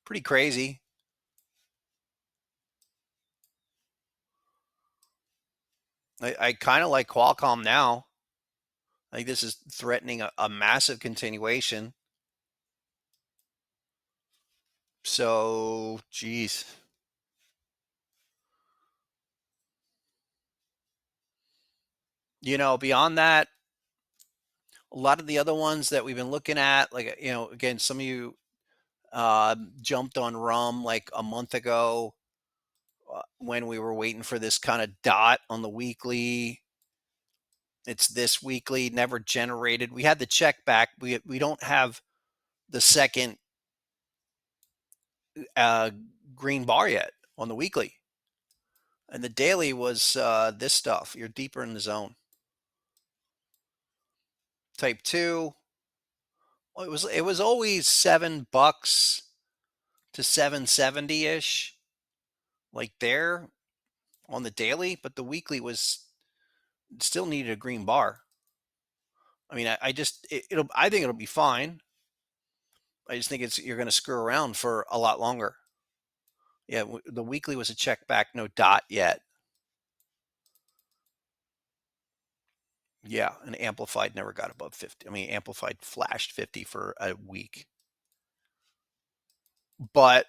Pretty crazy. I kind of like Qualcomm now. I think this is threatening a massive continuation. So, geez. Beyond that, a lot of the other ones that we've been looking at, like, again, some of you jumped on rum like a month ago when we were waiting for this kind of dot on the weekly. It's this weekly, never generated. We had the check back. We don't have the second uh, green bar yet on the weekly. And the daily was this stuff. You're deeper in the zone. Type 2. Well, it was always $7 to 770 ish, like there on the daily, but the weekly was still needed a green bar. I mean, I just I think it'll be fine. I just think you're going to screw around for a lot longer. Yeah, the weekly was a check back, no dot yet. Yeah, and amplified never got above 50. I mean, amplified flashed 50 for a week. But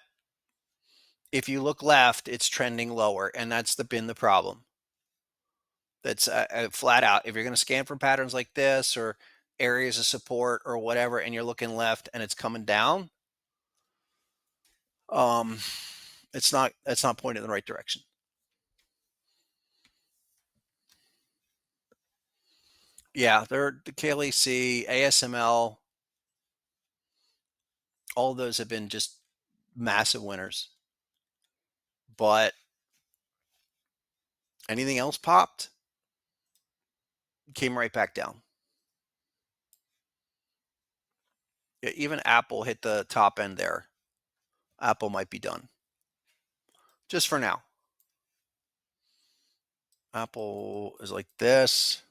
if you look left, it's trending lower, and been the problem. That's flat out. If you're going to scan for patterns like this or areas of support or whatever, and you're looking left and it's coming down, um, it's not pointing in the right direction. Yeah, they're the KLAC, ASML, all of those have been just massive winners. But anything else popped, came right back down. Yeah, even Apple hit the top end there. Apple might be done. Just for now. Apple is like this.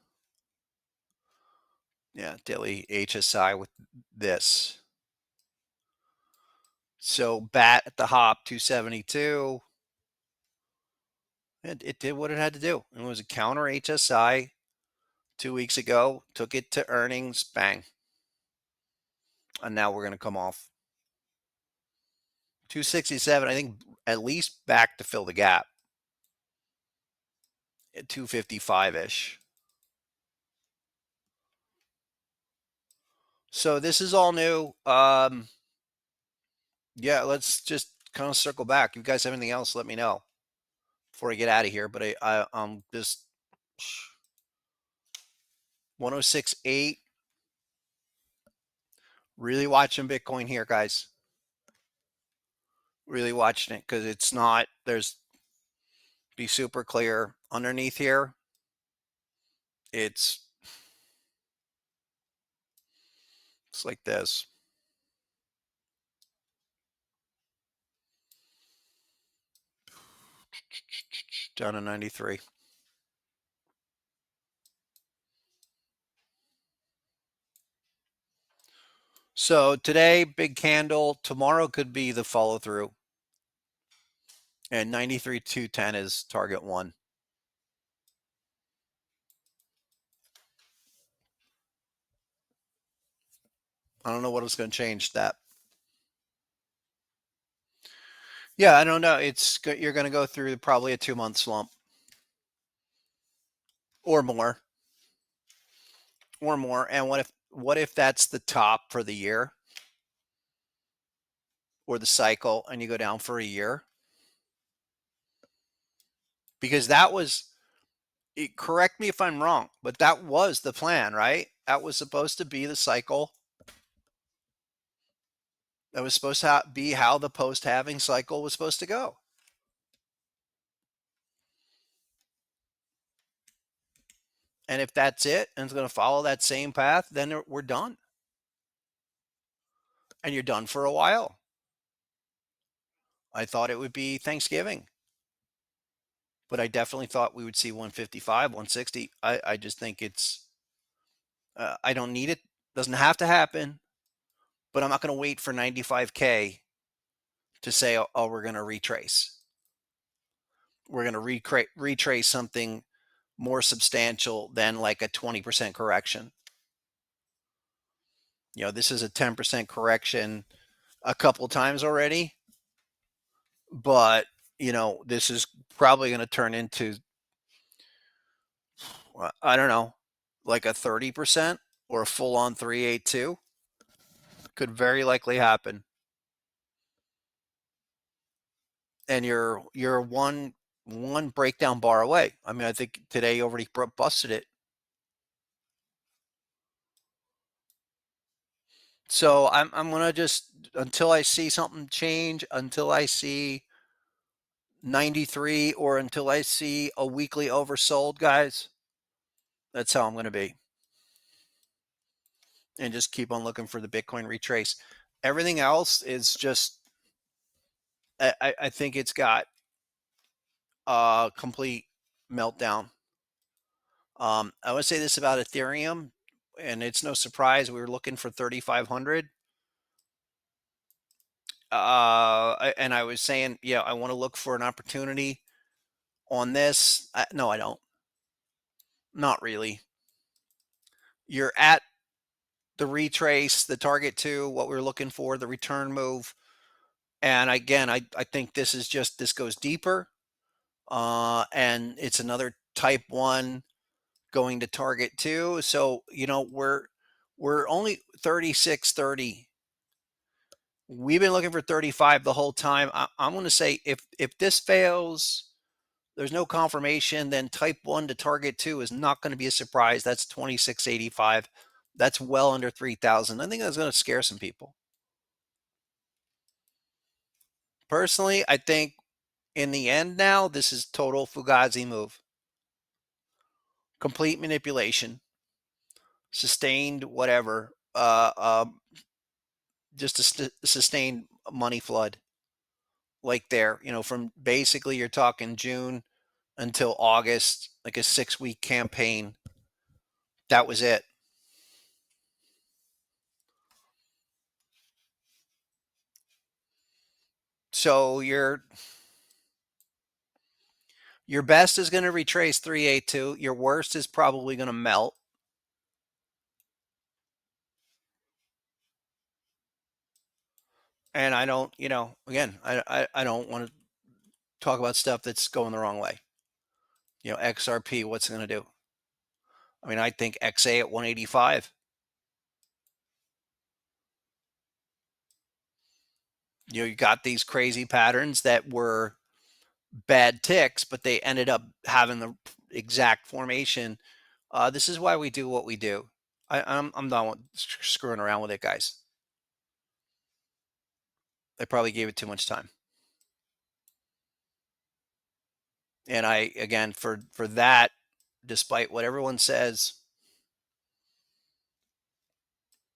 Yeah, daily HSI with this. So bat at the hop, 272. It did what it had to do. It was a counter HSI 2 weeks ago. Took it to earnings, bang. And now we're going to come off 267. I think at least back to fill the gap at 255 ish. So this is all new. Yeah, let's just kind of circle back. If you guys have anything else, let me know before I get out of here. But I'm just 106.8. Really watching Bitcoin here, guys. Really watching it because it's not. There's be super clear underneath here. It's like this. Down to 93. So today, big candle. Tomorrow could be the follow through. And 93.210 is target one. I don't know what is going to change that. Yeah, I don't know. You're going to go through probably a 2-month slump or more. And what if that's the top for the year or the cycle and you go down for a year? Because correct me if I'm wrong, but that was the plan, right? That was supposed to be the cycle. That was supposed to be how the post halving cycle was supposed to go. And if that's it and it's going to follow that same path, then we're done. And you're done for a while. I thought it would be Thanksgiving, but I definitely thought we would see 155, 160. I just think I don't need it. Doesn't have to happen, but I'm not going to wait for 95K to say, oh, we're going to retrace. We're going to retrace something more substantial than like a 20% correction. This is a 10% correction a couple times already, but this is probably going to turn into, I don't know, like a 30% or a full on 382. Could very likely happen. And you're one breakdown bar away. I mean, I think today already busted it. So I'm gonna just, until I see something change, until I see 93 or until I see a weekly oversold, guys. That's how I'm gonna be. And just keep on looking for the Bitcoin retrace. Everything else is just, I think it's got a complete meltdown. I would say this about Ethereum, and it's no surprise we were looking for 3,500. And I was saying, yeah, I want to look for an opportunity on this. No, I don't. Not really. You're at the retrace, the target two, what we are looking for, the return move. And again, I think this is just, this goes deeper. And it's another type one going to target two. So, we're only 36.30. We've been looking for 35 the whole time. I'm going to say if this fails, there's no confirmation, then type one to target two is not going to be a surprise. That's 26.85. That's well under 3,000. I think that's going to scare some people. Personally, I think in the end now, this is total Fugazi move. Complete manipulation, sustained whatever, just a sustained money flood like there, from basically you're talking June until August, like a 6-week campaign. That was it. So your best is going to retrace 382. Your worst is probably going to melt. And I don't, again, I don't want to talk about stuff that's going the wrong way. XRP, what's it going to do? I mean, I think XA at 185. You got these crazy patterns that were bad ticks, but they ended up having the exact formation. This is why we do what we do. I'm not screwing around with it, guys. I probably gave it too much time. And I, again, for that, despite what everyone says,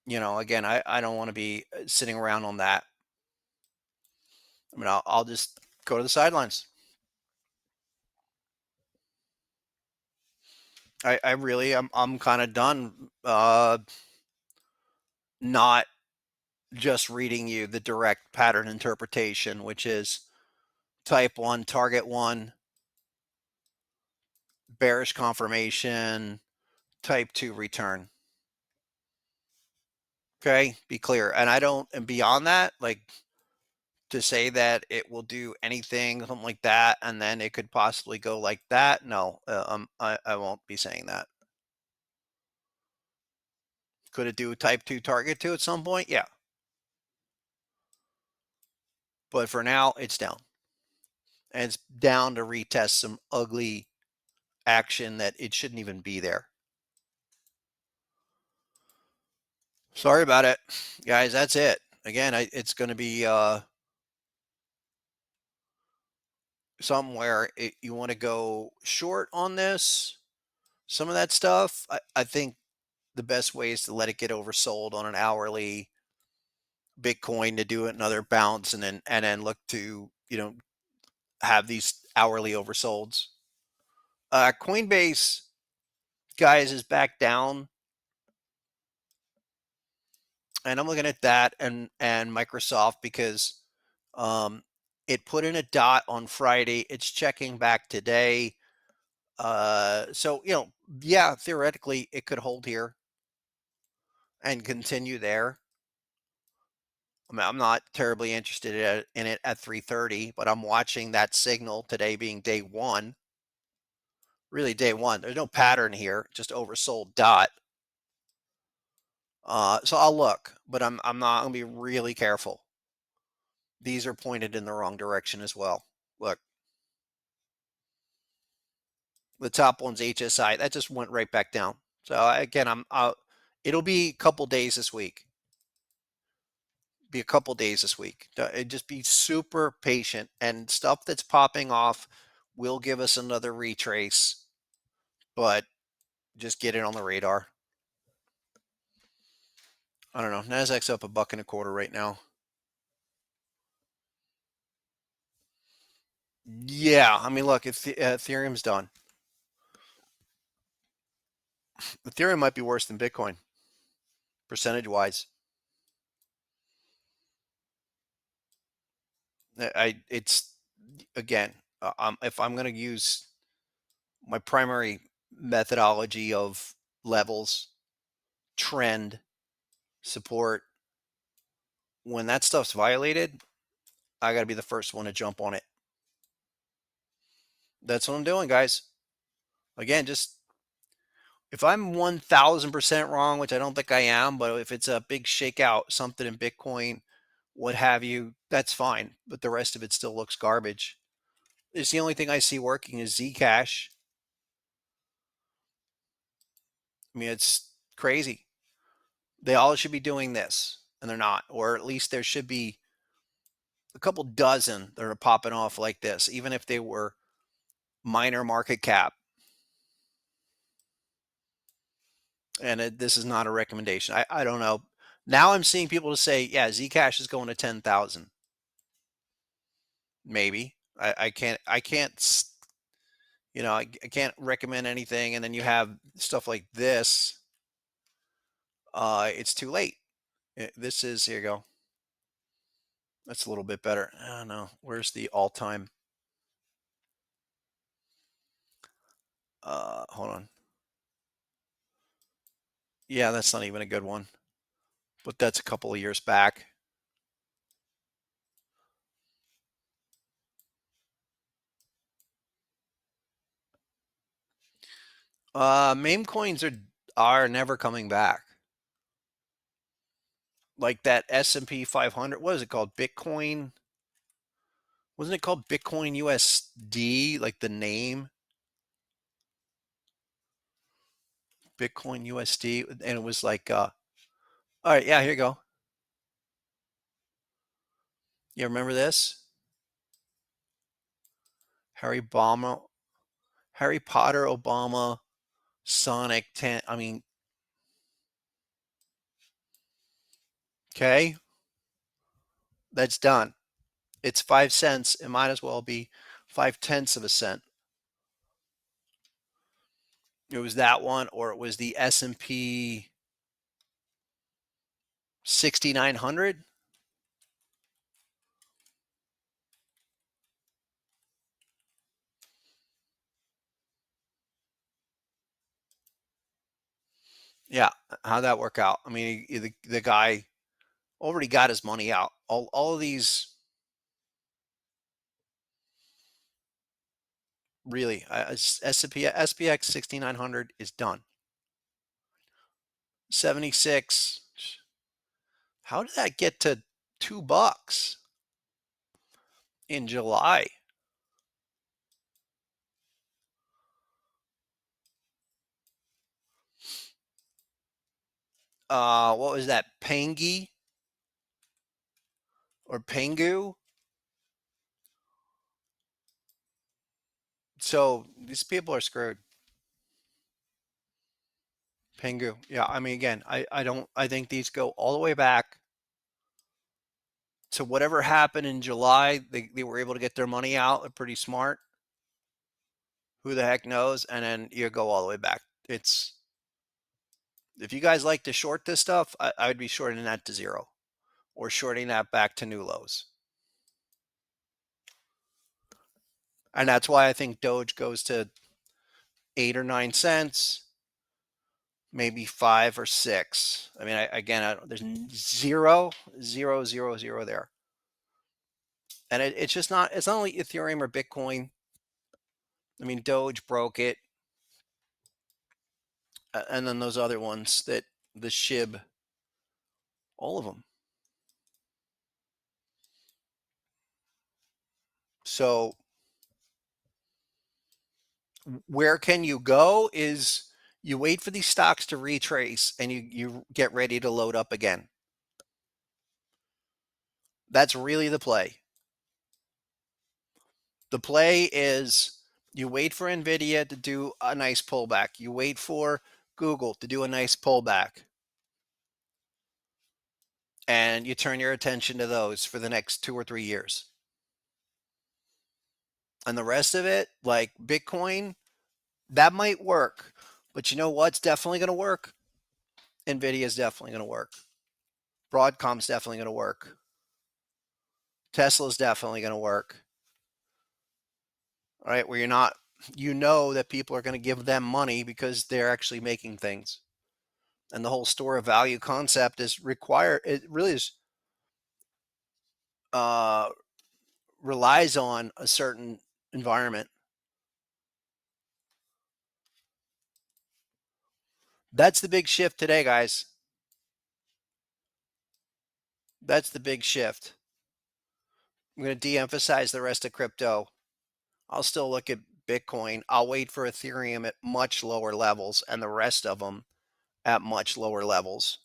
again, I don't want to be sitting around on that. I mean, I'll just go to the sidelines. I really, I'm kind of done. Not just reading you the direct pattern interpretation, which is type one, target one, bearish confirmation, type two return. Okay, be clear. And and beyond that, like, to say that it will do anything, something like that, and then it could possibly go like that. No, I won't be saying that. Could it do type two target two at some point? Yeah. But for now, it's down. And it's down to retest some ugly action that it shouldn't even be there. Sorry about it, guys. That's it. Again, it's going to be somewhere you want to go short on this. Some of that stuff, I think the best way is to let it get oversold on an hourly Bitcoin, to do another bounce and then look to have these hourly oversolds. Coinbase, guys, is back down, and I'm looking at that and Microsoft because it put in a dot on Friday. It's checking back today. So yeah, theoretically it could hold here and continue there. I mean, I'm not terribly interested in it at 3:30, but I'm watching that signal today being day one. Really, day one. There's no pattern here, just oversold dot. So I'll look, but I'm not gonna be really careful. These are pointed in the wrong direction as well. Look, the top one's HSI. That just went right back down. So again, it'll be a couple days this week. Be a couple days this week. Just be super patient, and stuff that's popping off will give us another retrace, but just get it on the radar. I don't know. Nasdaq's up $1.25 right now. Yeah, I mean, look, if Ethereum's done, Ethereum might be worse than Bitcoin, percentage wise. It's again, if I'm going to use my primary methodology of levels, trend, support, when that stuff's violated, I got to be the first one to jump on it. That's what I'm doing, guys. Again, just if I'm 1000% wrong, which I don't think I am, but if it's a big shakeout, something in Bitcoin, what have you, that's fine. But the rest of it still looks garbage. It's the only thing I see working is Zcash. I mean, it's crazy. They all should be doing this, and they're not. Or at least there should be a couple dozen that are popping off like this, even if they were minor market cap. And this is not a recommendation. I don't know. Now I'm seeing people to say, yeah, Zcash is going to 10,000. Maybe. I can't recommend anything. And then you have stuff like this. It's too late. This is, here you go. That's a little bit better. I don't know. Where's the all-time? Hold on. Yeah, that's not even a good one. But that's a couple of years back. Meme coins are never coming back. Like that S&P 500. What is it called? Bitcoin. Wasn't it called Bitcoin USD? Like the name Bitcoin USD, and it was like, all right, yeah, here you go. You remember this? Harry Obama, Harry Potter, Obama, Sonic 10. I mean, okay, that's done. It's 5 cents. It might as well be 5/10 of a cent. It was that one, or it was the S&P 6900. Yeah, how'd that work out? I mean, the guy already got his money out. All of these really, S&P SPX 6900 is done. 76. How did that get to $2 in July? What was that? Pangy or Pangu? So these people are screwed. Pangu. Yeah, I mean, again, I think these go all the way back to whatever happened in July. They were able to get their money out. They're pretty smart. Who the heck knows? And then you go all the way back. It's, if you guys like to short this stuff, I would be shorting that to zero or shorting that back to new lows. And that's why I think Doge goes to 8 or 9 cents, maybe 5 or 6. I mean, there's zero, zero, zero, zero there. And it's just not, it's not only Ethereum or Bitcoin. I mean, Doge broke it. And then those other ones that the SHIB, all of them. So where can you go is you wait for these stocks to retrace and you get ready to load up again. That's really the play. The play is you wait for Nvidia to do a nice pullback. You wait for Google to do a nice pullback. And you turn your attention to those for the next 2 or 3 years. And the rest of it, like Bitcoin, that might work. But you know what's definitely going to work? Nvidia is definitely going to work. Broadcom's definitely going to work. Tesla's definitely going to work, right? Where you're not, you know that people are going to give them money because they're actually making things. And the whole store of value concept is required. It really is, uh, relies on a certain environment. That's the big shift today, guys. That's the big shift. I'm going to de-emphasize the rest of crypto. I'll still look at Bitcoin. I'll wait for Ethereum at much lower levels and the rest of them at much lower levels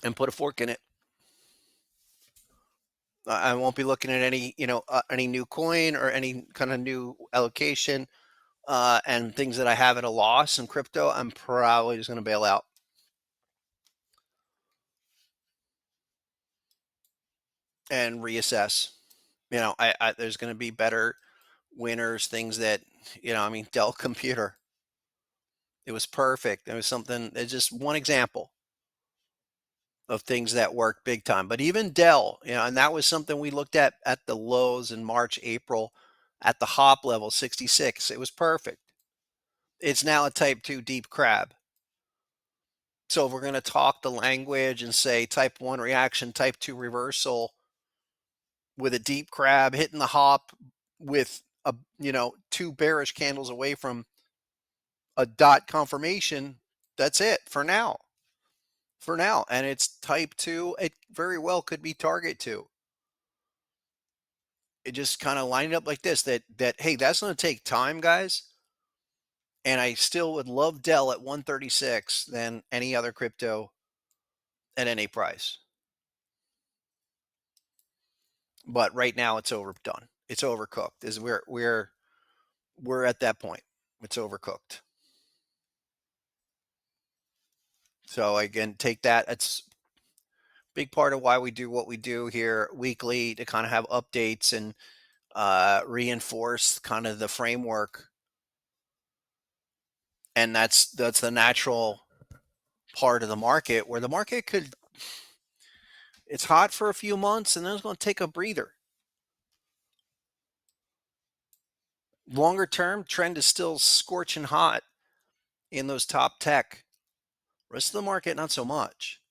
and put a fork in it. I won't be looking at any new coin or any kind of new allocation, and things that I have at a loss in crypto. I'm probably just going to bail out. And reassess. There's going to be better winners, things that, I mean, Dell Computer, it was perfect. It was something, it's just one example of things that work big time. But even Dell, and that was something we looked at the lows in March, April, at the hop level 66. It was perfect. It's now a type 2 deep crab. So if we're going to talk the language and say type 1 reaction, type 2 reversal with a deep crab hitting the hop with two bearish candles away from a dot confirmation, that's it for now. For now. And it's type 2. It very well could be target 2. It just kind of lined up like this, that hey, that's going to take time, guys. And I still would love Dell at 136 than any other crypto at any price. But right now it's overdone. It's overcooked. Is we're at that point. It's overcooked. So again, take that. It's a big part of why we do what we do here weekly, to kind of have updates and reinforce kind of the framework. And that's the natural part of the market, where the market it's hot for a few months and then it's going to take a breather. Longer term trend is still scorching hot in those top tech. Rest of the market, not so much.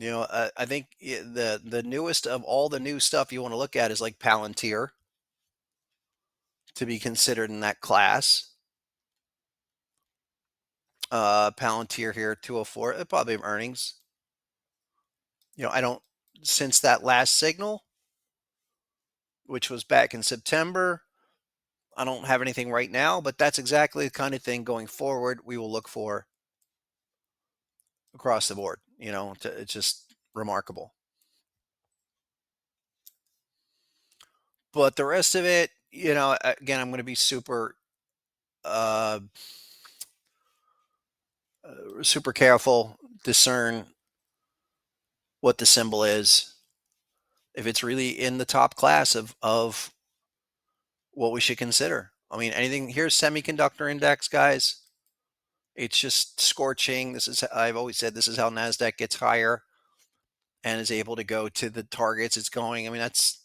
I think the newest of all the new stuff you want to look at is like Palantir, to be considered in that class. Palantir here, 204. It probably have earnings. I don't, since that last signal, which was back in September, I don't have anything right now, but that's exactly the kind of thing going forward we will look for across the board. It's just remarkable. But the rest of it, again, I'm going to be uh, super careful, discern what the symbol is, if it's really in the top class of what we should consider. I mean, anything here's semiconductor index, guys. It's just scorching. I've always said, this is how NASDAQ gets higher and is able to go to the targets it's going. I mean, that's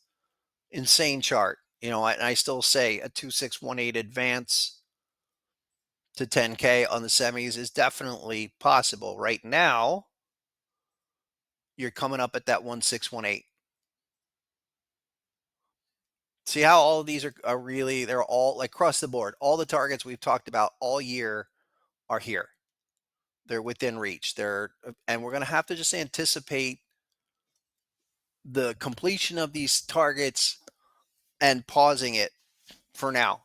insane chart. I still say a 2618 advance to 10K on the semis is definitely possible. Right now, you're coming up at that 1618. See how all of these are really, they're all like across the board. All the targets we've talked about all year are here. They're within reach. And we're going to have to just anticipate the completion of these targets and pausing it for now.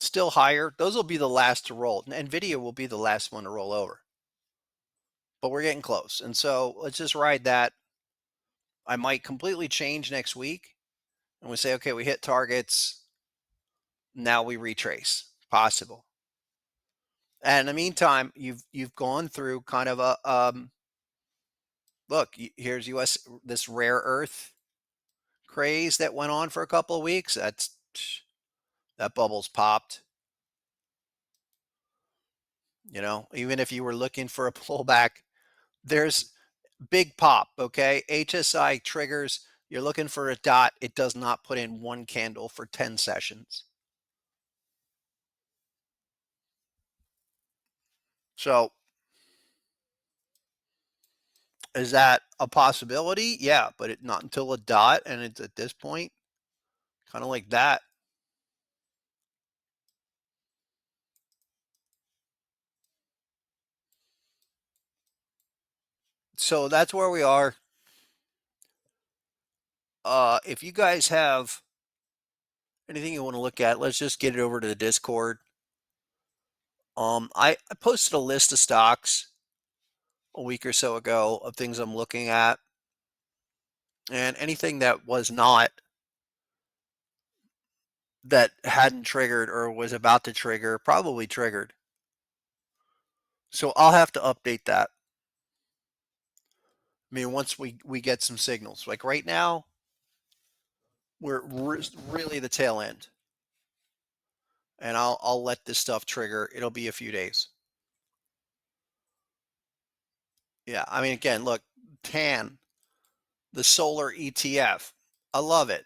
Still higher. Those will be the last to roll. NVIDIA will be the last one to roll over. But we're getting close. And so let's just ride that. I might completely change next week and we say, okay, we hit targets. Now we retrace. Possible. And in the meantime, you've gone through kind of a look. Here's US, this rare earth craze that went on for a couple of weeks. That bubble's popped. even if you were looking for a pullback, there's big pop, okay? HSI triggers, you're looking for a dot, it does not put in one candle for 10 sessions. So is that a possibility? Yeah, but not until a dot, and it's at this point kind of like that. So that's where we are. If you guys have anything you want to look at, let's just get it over to the Discord. I posted a list of stocks a week or so ago of things I'm looking at, and anything that was not, that hadn't triggered or was about to trigger, probably triggered. So I'll have to update that. I mean, once we get some signals, like right now, we're really the tail end, and I'll let this stuff trigger. It'll be a few days. Yeah, I mean, again, look, TAN, the solar ETF, I love it.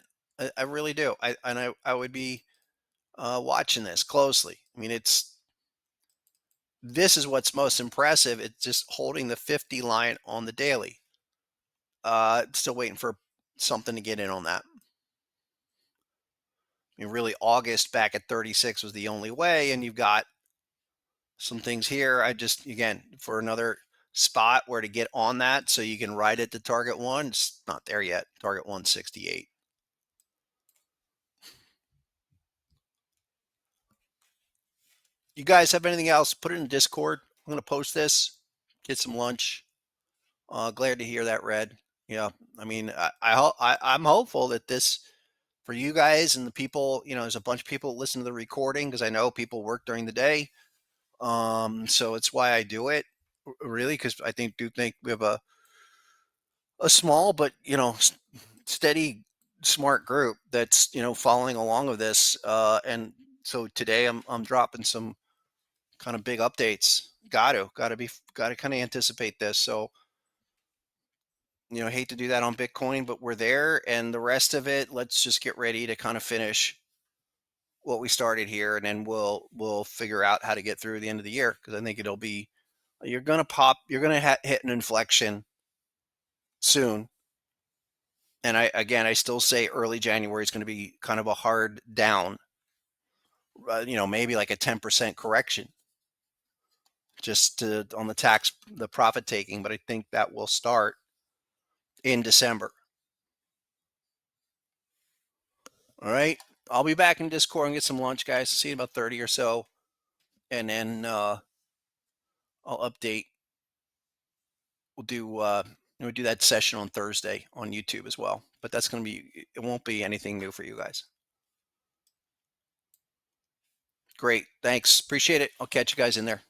I really do. I would be watching this closely. I mean, this is what's most impressive. It's just holding the 50 line on the daily. Still waiting for something to get in on that. I mean, really, August back at 36 was the only way, and you've got some things here. I just, again, for another spot where to get on that so you can ride it to target one. It's not there yet. Target 168. You guys have anything else? Put it in Discord. I'm going to post this. Get some lunch. Glad to hear that, Red. Yeah, I mean, I'm hopeful that this, for you guys and the people, there's a bunch of people that listen to the recording because I know people work during the day. So it's why I do it, really, because I do think we have a small but steady, smart group that's following along with this. And so today I'm dropping some kind of big updates. Got to kind of anticipate this. So hate to do that on Bitcoin, but we're there, and the rest of it, let's just get ready to kind of finish what we started here, and then we'll figure out how to get through the end of the year, because I think you're gonna hit an inflection soon. And I still say early January is going to be kind of a hard down, maybe like a 10% correction just on the profit taking, but I think that will start in December. All right. I'll be back in Discord and get some lunch, guys. See you in about 30 or so. And then I'll update. We'll do that session on Thursday on YouTube as well. But it won't be anything new for you guys. Great. Thanks. Appreciate it. I'll catch you guys in there.